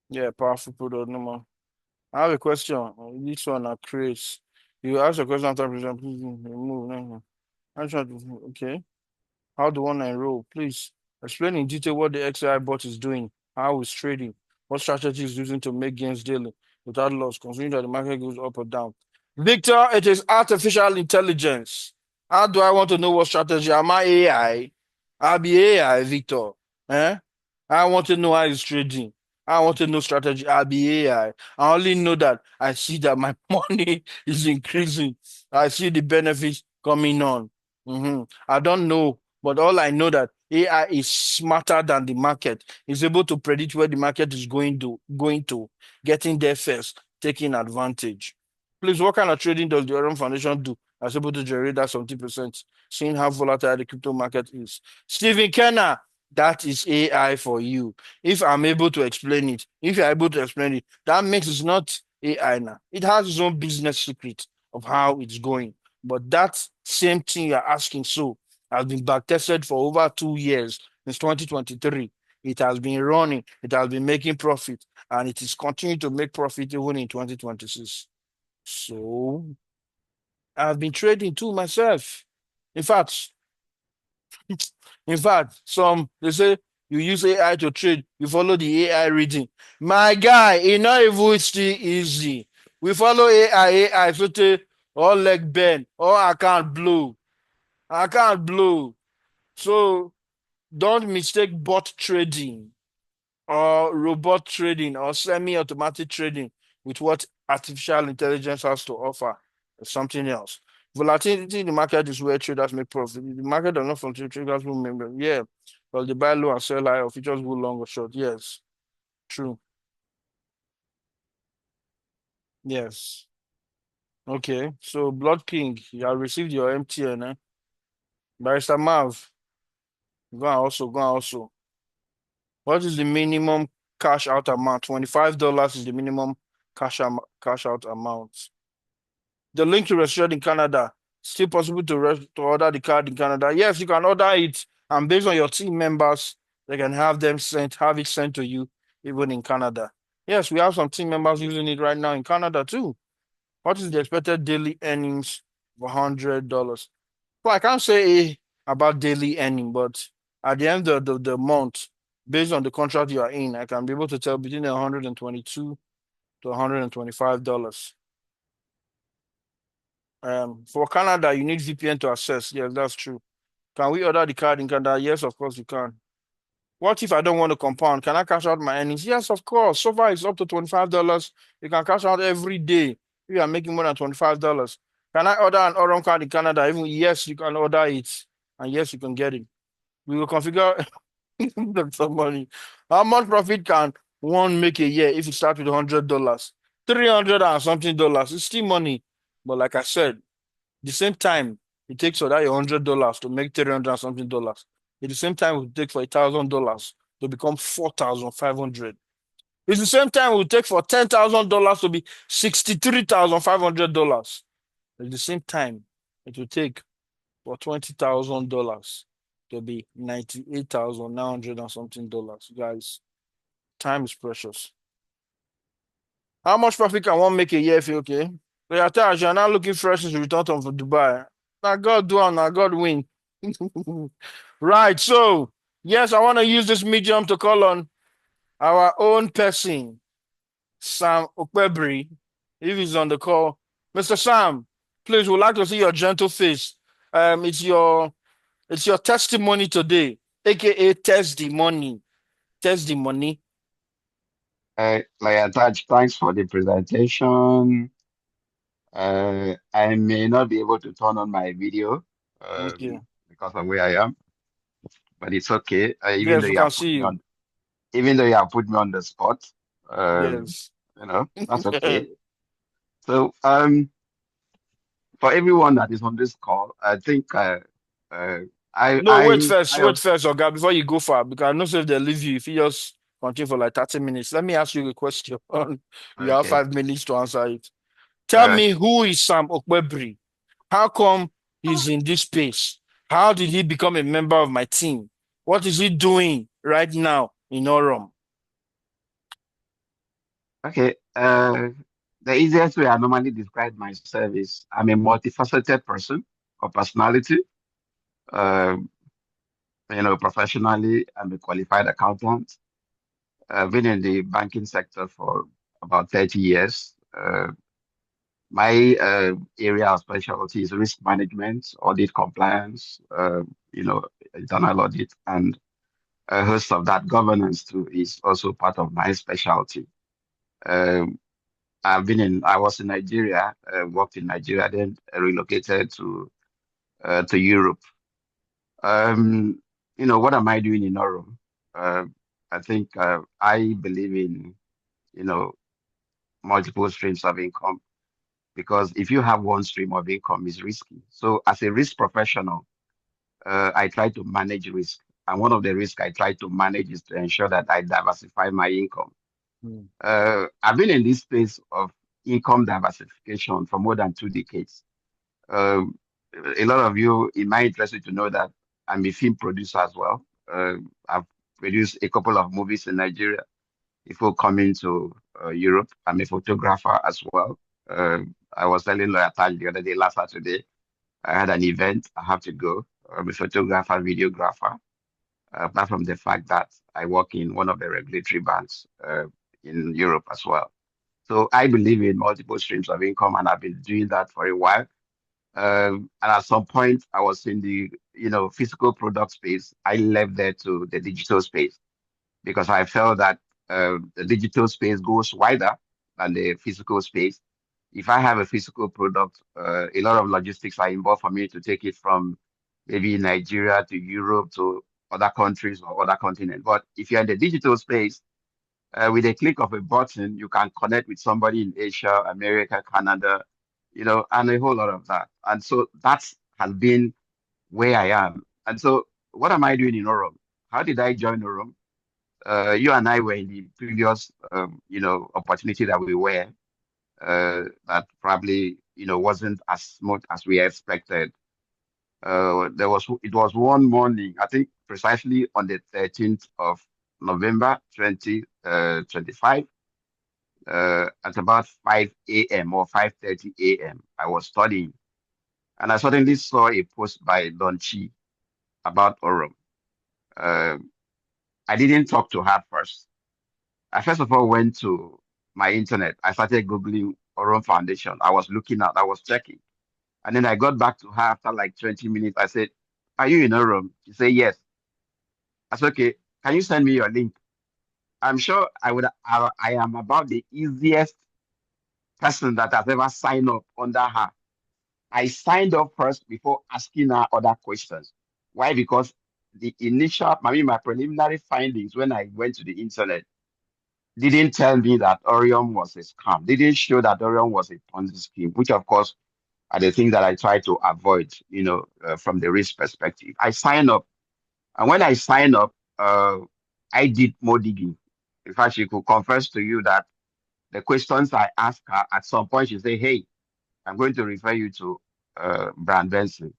Yeah, powerful product, no more. I have a question. This one, Chris. You ask a question after remove. Okay. How do one enroll? Please explain in detail what the XI bot is doing, how it's trading, what strategy is using to make gains daily without loss, considering that the market goes up or down. Victor, it is artificial intelligence. How do I want to know what strategy? Am I AI? I'll be AI, Victor. Eh? I want to know how it's trading. I want to know strategy. I'll be AI. I only know that I see that my money is increasing. I see the benefits coming on. I don't know, but all I know that AI is smarter than the market. It's able to predict where the market is going to, getting there first, taking advantage. Please, what kind of trading does the AURUM Foundation do that's able to generate that 70%, seeing how volatile the crypto market is? Stephen Kenner, that is AI for you. If I'm able to explain it, if you're able to explain it, that makes it not AI now. It has its own business secret of how it's going. But that same thing you're asking so has been backtested for over 2 years, since 2023. It has been running, it has been making profit, and it is continuing to make profit even in 2026. So I've been trading too myself. In fact, some they say you use AI to trade, you follow the AI reading. My guy, it not even still easy. We follow AI, so all leg bend, all account blow. Account blow. So don't mistake bot trading or robot trading or semi-automatic trading with what artificial intelligence has to offer. Something else. Volatility in the market is where traders make profit. The market does not fluctuate, traders will remember. Yeah. Well, they buy low and sell high, or futures go long or short. Yes. True. Yes. Okay. So Blood King, you have received your MTN, eh? Barrister Mav, go and also. What is the minimum cash out amount? $25 is the minimum cash out amount. The link to register in Canada. Still possible to order the card in Canada. Yes, you can order it, and based on your team members, they can have it sent to you even in Canada. Yes, we have some team members using it right now in Canada too. What is the expected daily earnings for $100? Well, I can't say about daily earning, but at the end of the month, based on the contract you are in, I can be able to tell between $122 to $125. For Canada, you need VPN to access. Yes, that's true. Can we order the card in Canada? Yes, of course you can. What if I don't want to compound? Can I cash out my earnings? Yes, of course. So far, it's up to $25. You can cash out every day if you are making more than $25. Can I order an AURUM card in Canada? Even yes, you can order it, and yes, you can get it. We will configure some money. How much profit can one make a year if you start with $100? 300 and something dollars. It's still money. But like I said, the same time it takes for that $100 to make 300 and something dollars. At the same time, it will take for $1,000 to become 4,500. It's the same time it will take for $10,000 to be $63,500. At the same time, it will take for $20,000 to be 98,900 and something dollars. Guys, time is precious. How much profit can one make a year if you okay? LawyerTAJ, you're not looking fresh since you returned from Dubai. Now God do and now God win. Right. So yes, I want to use this medium to call on our own person, Sam Okpebri, if he's on the call. Mr. Sam, please, we'd like to see your gentle face. It's your testimony today, aka test the money. Test the money. LawyerTAJ, thanks for the presentation. I may not be able to turn on my video Okay. because of where I am, but it's okay. Even Yes, though we you can have put see me you. on, even though you have put me on the spot, Yes. that's okay. So, for everyone that is on this call, I think uh, No, wait I first, Oga, before you go far, because I know if they leave you, if you just continue for like 30 minutes. Let me ask you a question. You have okay. 5 minutes to answer it. All Tell right. me, who is Sam Okpebri? How come he's in this space? How did he become a member of my team? What is he doing right now in Orum? Okay. The easiest way I normally describe myself is I'm a multifaceted person or personality. Um, Professionally, I'm a qualified accountant. I've been in the banking sector for about 30 years. My area of specialty is risk management, audit compliance, internal audit, and a host of that governance too is also part of my specialty. Um, I was in Nigeria, worked in Nigeria, then relocated to Europe. Um, what am I doing in Orum? Uh, I think I believe in, you know, multiple streams of income because if you have one stream of income, it's risky. So as a risk professional, I try to manage risk. And one of the risks I try to manage is to ensure that I diversify my income. Hmm. I've been in this space of income diversification for more than 2 decades. Um, a lot of you, it might interest you to know that I'm a film producer as well. I've produced a couple of movies in Nigeria before coming to Europe. I'm a photographer as well. I was telling LawyerTAJ the other day, last Saturday, I had an event. I have to go. I'm a photographer, videographer. Apart from the fact that I work in one of the regulatory banks in Europe as well. So I believe in multiple streams of income, and I've been doing that for a while. And at some point, I was in the physical product space. I left there to the digital space because I felt that the digital space goes wider than the physical space. If I have a physical product, a lot of logistics are involved for me to take it from maybe Nigeria to Europe to other countries or other continents. But if you're in the digital space, with a click of a button, you can connect with somebody in Asia, America, Canada, and a whole lot of that. And so that has been where I am. And so, what am I doing in Orum? How did I join Orum? You and I were in the previous, opportunity that we were, that probably, wasn't as smooth as we expected. It was one morning, I think precisely on the 13th of November 2025, at about 5 a.m. or 5:30 a.m. I was studying, and I suddenly saw a post by Don Chi about Orum. Um, I didn't talk to her first. I first of all went to my internet. I started Googling Orum Foundation. I was looking at, I was checking. And then I got back to her after like 20 minutes. I said, "Are you in Orum?" She said, "Yes." I said, "Okay, can you send me your link?" I'm sure I am about the easiest person that has ever signed up under her. I signed up first before asking her other questions. Why? Because my preliminary findings when I went to the internet didn't tell me that Orion was a scam. Didn't show that Orion was a Ponzi scheme, which of course are the things that I try to avoid, from the risk perspective. I signed up, and when I signed up, I did more digging. In fact, she could confess to you that the questions I asked her at some point, she said, "Hey, I'm going to refer you to Brand Benson,"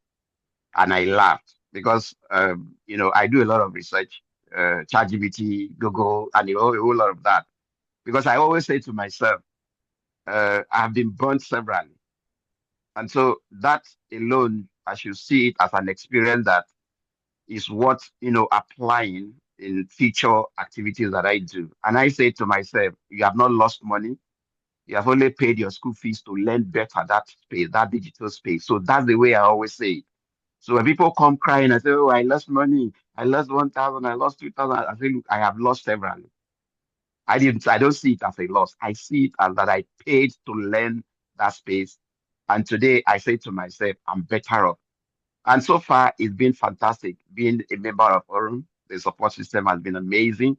and I laughed because I do a lot of research, ChatGPT, Google, and a whole lot of that. Because I always say to myself, I've been burnt severally. And so that alone, I should see it as an experience that is what, applying in future activities that I do. And I say to myself, you have not lost money. You have only paid your school fees to learn better that space, that digital space. So that's the way I always say it. So when people come crying and say, "Oh, I lost money. I lost 1,000. I lost 2,000." I say, "Look, I have lost severally. I don't see it as a loss. I see it as that I paid to learn that space. And today I say to myself, I'm better off." And so far, it's been fantastic being a member of Orum. The support system has been amazing.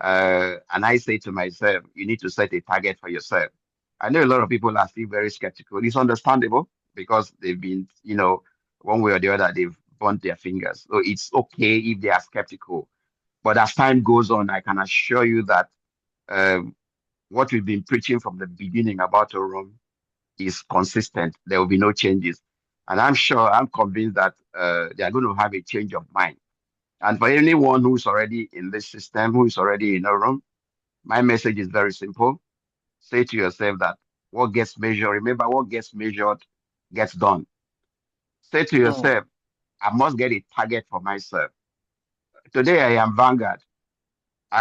And I say to myself, you need to set a target for yourself. I know a lot of people are still very skeptical. It's understandable because they've been, one way or the other, they've burnt their fingers. So it's okay if they are skeptical. But as time goes on, I can assure you that um, what we've been preaching from the beginning about Orum is consistent. There will be no changes. And I'm convinced that they are going to have a change of mind. And for anyone who's already in this system, who is already in Orum, my message is very simple. Say to yourself that what gets measured, remember what gets measured gets done. Say to Hmm. yourself, I must get a target for myself. Today I am Vanguard.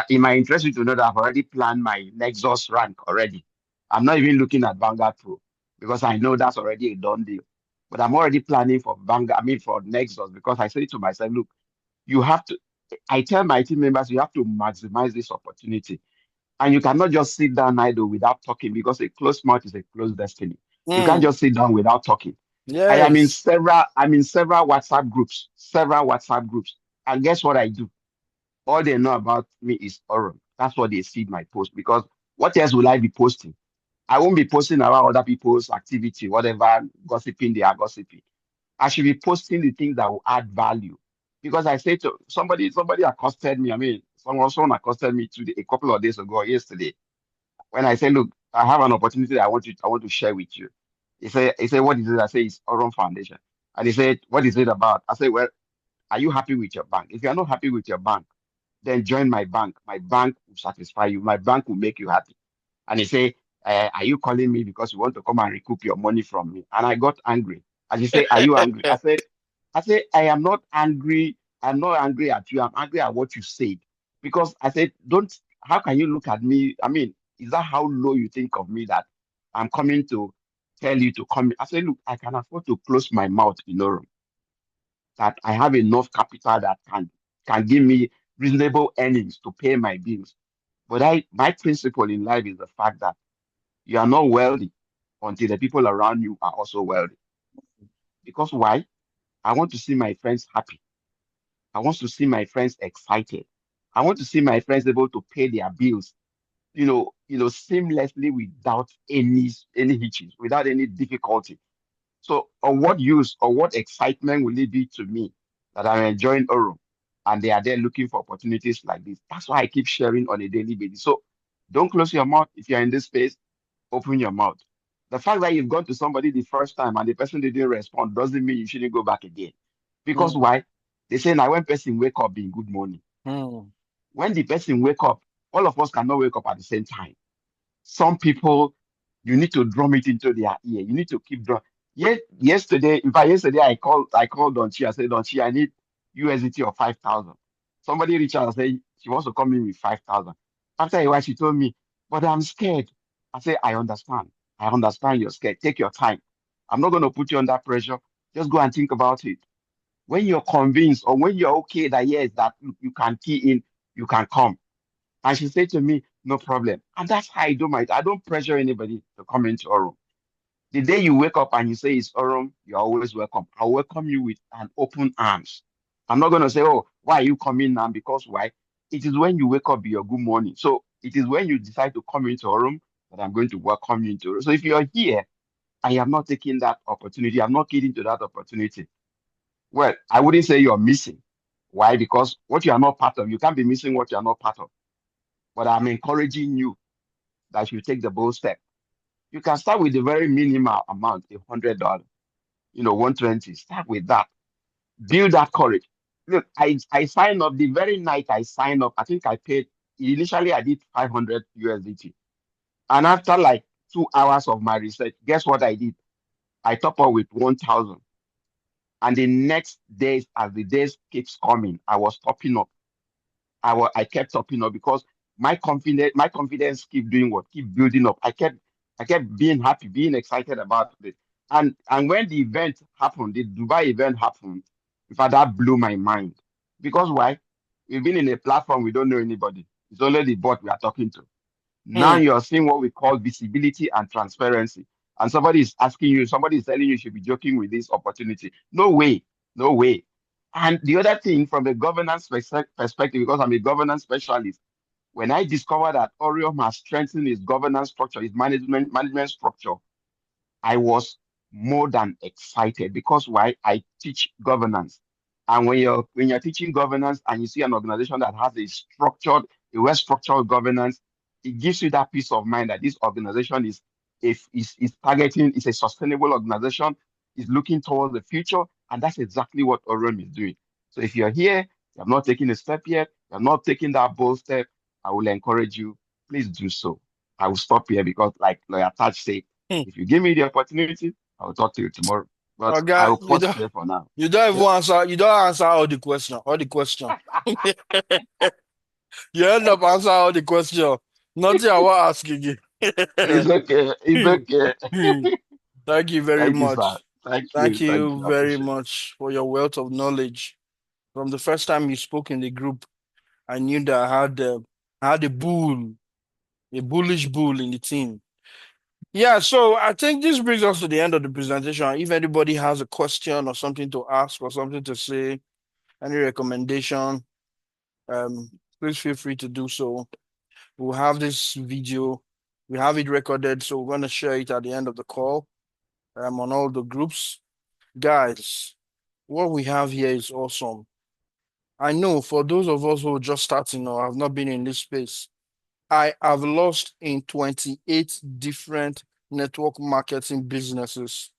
In my interest you to know that I've already planned my Nexus rank already. I'm not even looking at Vanguard Pro because I know that's already a done deal. But I'm already planning for Vanguard, I mean for Nexus, because I say to myself, look, you have to, I tell my team members, you have to maximize this opportunity. And you cannot just sit down idle without talking because a closed mouth is a closed destiny. You can't Hmm. just sit down without talking. Yes. I'm in several WhatsApp groups. And guess what I do? All they know about me is oral. That's what they see in my post because what else will I be posting? I won't be posting about other people's activity, whatever gossiping they are gossiping. I should be posting the things that will add value. Because I say to somebody accosted me. I mean, someone accosted me a couple of days ago, yesterday, when I say, look, I have an opportunity that I want to share with you. He said, what is it? I say, it's Oron Foundation. And he said, what is it about? I say, well, are you happy with your bank? If you're not happy with your bank, then join my bank. My bank will satisfy you. My bank will make you happy. And he said, are you calling me because you want to come and recoup your money from me? And I got angry. And he said, are you angry? I said, I am not angry. I'm not angry at you. I'm angry at what you said. Because I said, how can you look at me? I mean, is that how low you think of me that I'm coming to tell you to come? I said, look, I can afford to close my mouth in Orem, that I have enough capital that can give me reasonable earnings to pay my bills. But my principle in life is the fact that you are not wealthy until the people around you are also wealthy. Because why? I want to see my friends happy. I want to see my friends excited. I want to see my friends able to pay their bills, seamlessly without any hitches, without any difficulty. So, on what use or what excitement will it be to me that I'm enjoying Oro and they are there looking for opportunities like this? That's why I keep sharing on a daily basis. So, don't close your mouth. If you're in this space, open your mouth. The fact that you've gone to somebody the first time and the person didn't respond doesn't mean you shouldn't go back again. Because Hmm. why? They say now when person wake up in good morning. Hmm. When the person wake up, all of us cannot wake up at the same time. Some people, you need to drum it into their ear. You need to keep drum. Yesterday, in fact, yesterday I called Don Chi. I said, Don Chi, I need USDT of 5,000. Somebody reached out and said she wants to come in with 5,000. After a while, she told me, but I'm scared. I said, I understand. I understand you're scared. Take your time. I'm not going to put you under pressure. Just go and think about it. When you're convinced or when you're okay that yes, that you can key in, you can come. And she said to me, no problem. And that's how I do I don't pressure anybody to come into Orum. The day you wake up and you say it's Orum, you're always welcome. I'll welcome you with an open arms. I'm not going to say, oh, why are you coming now? Because why? It is when you wake up, be your good morning. So it is when you decide to come into Orum that I'm going to welcome you into Orum. So if you're here, I am not taking that opportunity. I'm not getting to that opportunity. Well, I wouldn't say you're missing. Why? Because what you are not part of, you can't be missing what you are not part of. But I'm encouraging you that you take the bold step. You can start with the very minimal amount, $100, 120. Start with that. Build that courage. Look, I signed up the very night I signed up. I think I paid initially I did 500 USDT. And after like 2 hours of my research, guess what I did? I top up with 1,000. And the next days, as the days keeps coming, I was topping up. I kept topping up because my confidence keep doing what? Keep building up. I kept being happy, being excited about it. And when the event happened, the Dubai event happened, in fact, that blew my mind. Because why? We've been in a platform we don't know anybody. It's only the bot we are talking to. Now Hmm. you're seeing what we call visibility and transparency. And somebody is telling you should be joking with this opportunity. No way. No way. And the other thing from the governance perspective, because I'm a governance specialist, when I discovered that Orium has strengthened its governance structure, its management structure, I was more than excited because why? I teach governance. And when you're teaching governance and you see an organization that has a well-structured governance, it gives you that peace of mind that this organization is targeting, is a sustainable organization, is looking towards the future, and that's exactly what Orium is doing. So if you're here, you have not taken a step yet, you have not taken that bold step, I will encourage you, please do so. I will stop here because, like LawyerTAJ said, if you give me the opportunity, I'll talk to you tomorrow. But I Okay, will pause here for now. you don't even answer. You don't answer all the question. All the question. You end up answer all the question. Nothing I want ask again. It's okay. It's okay. Thank you very Thank you, sir. much. Thank Thank you. Thank you you. I very appreciate it. much for your wealth of knowledge. From the first time you spoke in the group, I knew that I had a bullish bull in the team. Yeah, so I think this brings us to the end of the presentation. If anybody has a question or something to ask or something to say, any recommendation, please feel free to do so. We'll have this video, we have it recorded, so we're going to share it at the end of the call on all the groups. Guys, what we have here is awesome. I know for those of us who are just starting or have not been in this space, I have lost in 28 different network marketing businesses.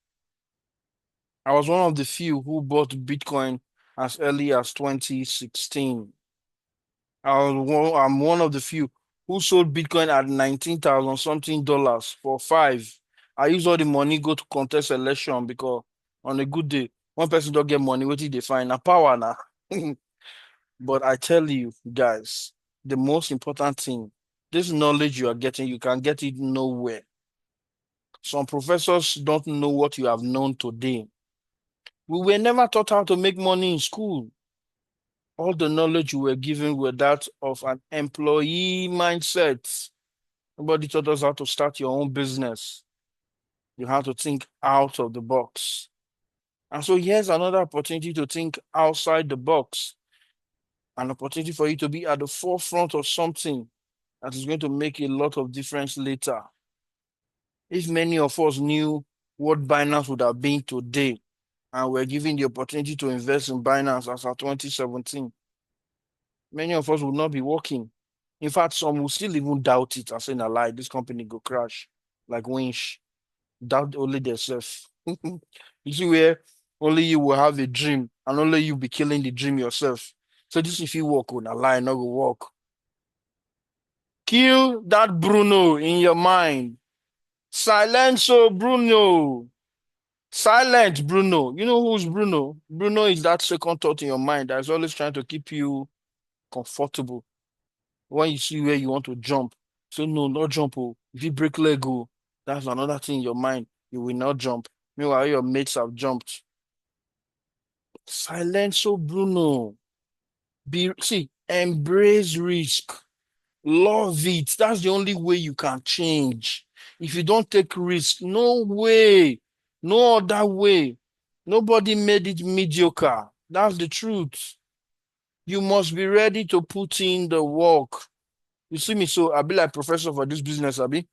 I was one of the few who bought Bitcoin as early as 2016. I'm one of the few who sold Bitcoin at 19,000 something dollars for 5. I use all the money go to contest election because on a good day, one person don't get money, what did they find? A power now. But I tell you guys, the most important thing, this knowledge you are getting, you can get it nowhere. Some professors don't know what you have known today. We were never taught how to make money in school. All the knowledge you were given were that of an employee mindset. Nobody taught us how to start your own business. You have to think out of the box. And so here's another opportunity to think outside the box. An opportunity for you to be at the forefront of something that is going to make a lot of difference later. If many of us knew what Binance would have been today, and we're given the opportunity to invest in Binance as of 2017, many of us would not be working. In fact, some will still even doubt it and say, "A lie, this company go crash," like Winch. Doubt only themselves. You see where only you will have a dream and only you be killing the dream yourself. So this if you work on a lie, not go work. Kill that Bruno in your mind. Silence Bruno. Silent Bruno. You know who's Bruno? Bruno is that second thought in your mind that's always trying to keep you comfortable. When you see where you want to jump, so no, not jump. Oh. If you break leg, oh, that's another thing in your mind. You will not jump. Meanwhile, your mates have jumped. Silence Bruno. Embrace risk. Love it. That's the only way you can change. If you don't take risk, no way. No other way. Nobody made it mediocre. That's the truth. You must be ready to put in the work. You see me, so I'll be like professor for this business, Abi.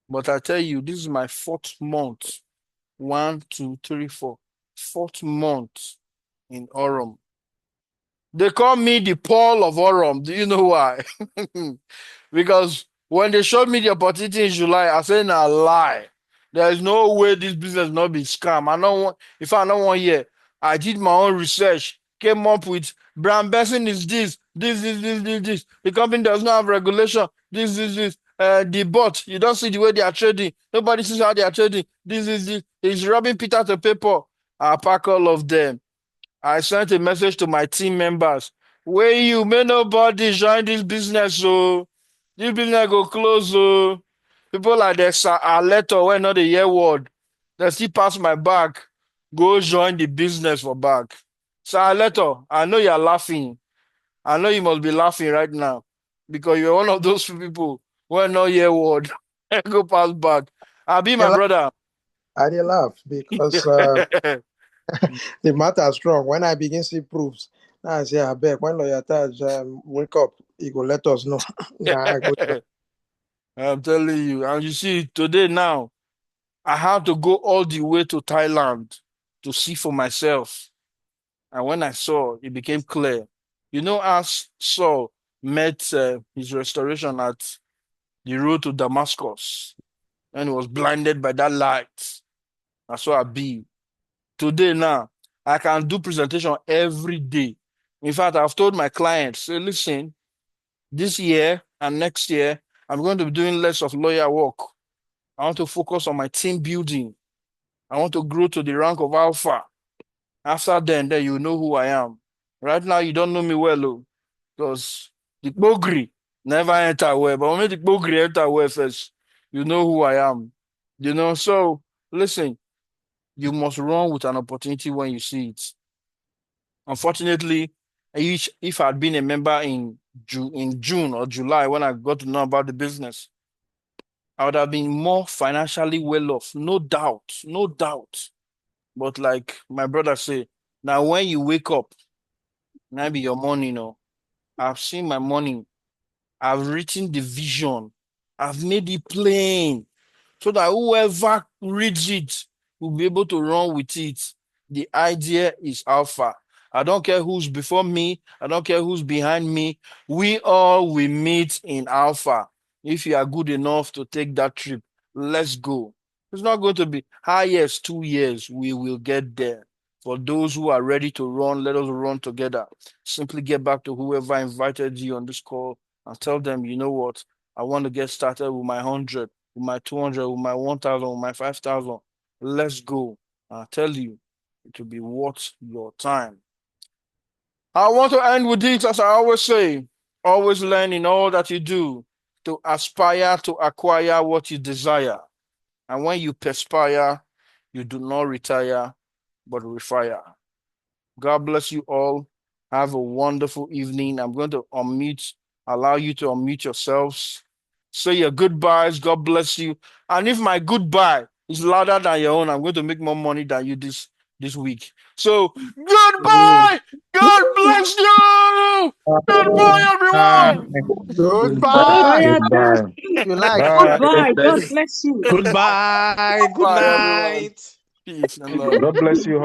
But I tell you, this is my 4th month. 1, 2, 3, 4. 4th month in Aurum. They call me the Paul of Aurum. Do you know why? Because when they showed me the opportunity in July, I said, "Nah, lie. There is no way this business not be scam. I don't want, if I don't want here, I did my own research, came up with brand Benson is this. The company does not have regulation. This. The bot, you don't see the way they are trading. Nobody sees how they are trading. This. He's robbing Peter to paper. I pack all of them. I sent a message to my team members. Where you may nobody join this business, so this business go close. So people like this are letter when not the year word. They still pass my back. Go join the business for back. Sir letter, I know you're laughing. I know you must be laughing right now because you're one of those people who not year word. Go pass back. I'll be my brother. I did laugh because the matter is strong. When I begin to see proofs, now I say, I beg, when LawyerTAJ wake up, he will let us know. Nah, I'm telling you. And you see, today now, I had to go all the way to Thailand to see for myself. And when I saw, it became clear. You know, as Saul met his restoration at the road to Damascus, and he was blinded by that light. That's what I be. Today now, I can do presentation every day. In fact, I've told my clients, say, listen, this year and next year, I'm going to be doing less of lawyer work. I want to focus on my team building. I want to grow to the rank of alpha. After then you know who I am. Right now, you don't know me well, because the Bogri never enter well. But when the Bogri enter well first, you know who I am. You know, so listen, you must run with an opportunity when you see it. Unfortunately, if I'd been a member in June or July when I got to know about the business, I would have been more financially well off, no doubt, no doubt. But like my brother say, now when you wake up, maybe your morning, I've seen my morning, I've written the vision, I've made it plain, so that whoever reads it will be able to run with it. The idea is alpha. I don't care who's before me. I don't care who's behind me. We all will meet in alpha. If you are good enough to take that trip, let's go. It's not going to be highest 2 years. We will get there. For those who are ready to run, let us run together. Simply get back to whoever invited you on this call and tell them, you know what? I want to get started with my 100, with my 200, with my 1,000, with my 5,000. Let's go. I tell you, it will be worth your time. I want to end with this, as I always say, always learn in all that you do to aspire to acquire what you desire. And when you perspire, you do not retire, but refire. God bless you all. Have a wonderful evening. I'm going to allow you to unmute yourselves. Say your goodbyes. God bless you. And if my goodbye is louder than your own, I'm going to make more money than you this week. So goodbye. God bless you. Goodbye, everyone. Goodbye. Goodbye. You like Bye. Goodbye. God bless you. Goodbye. Good Bye, everyone. night. Peace and love. God bless you.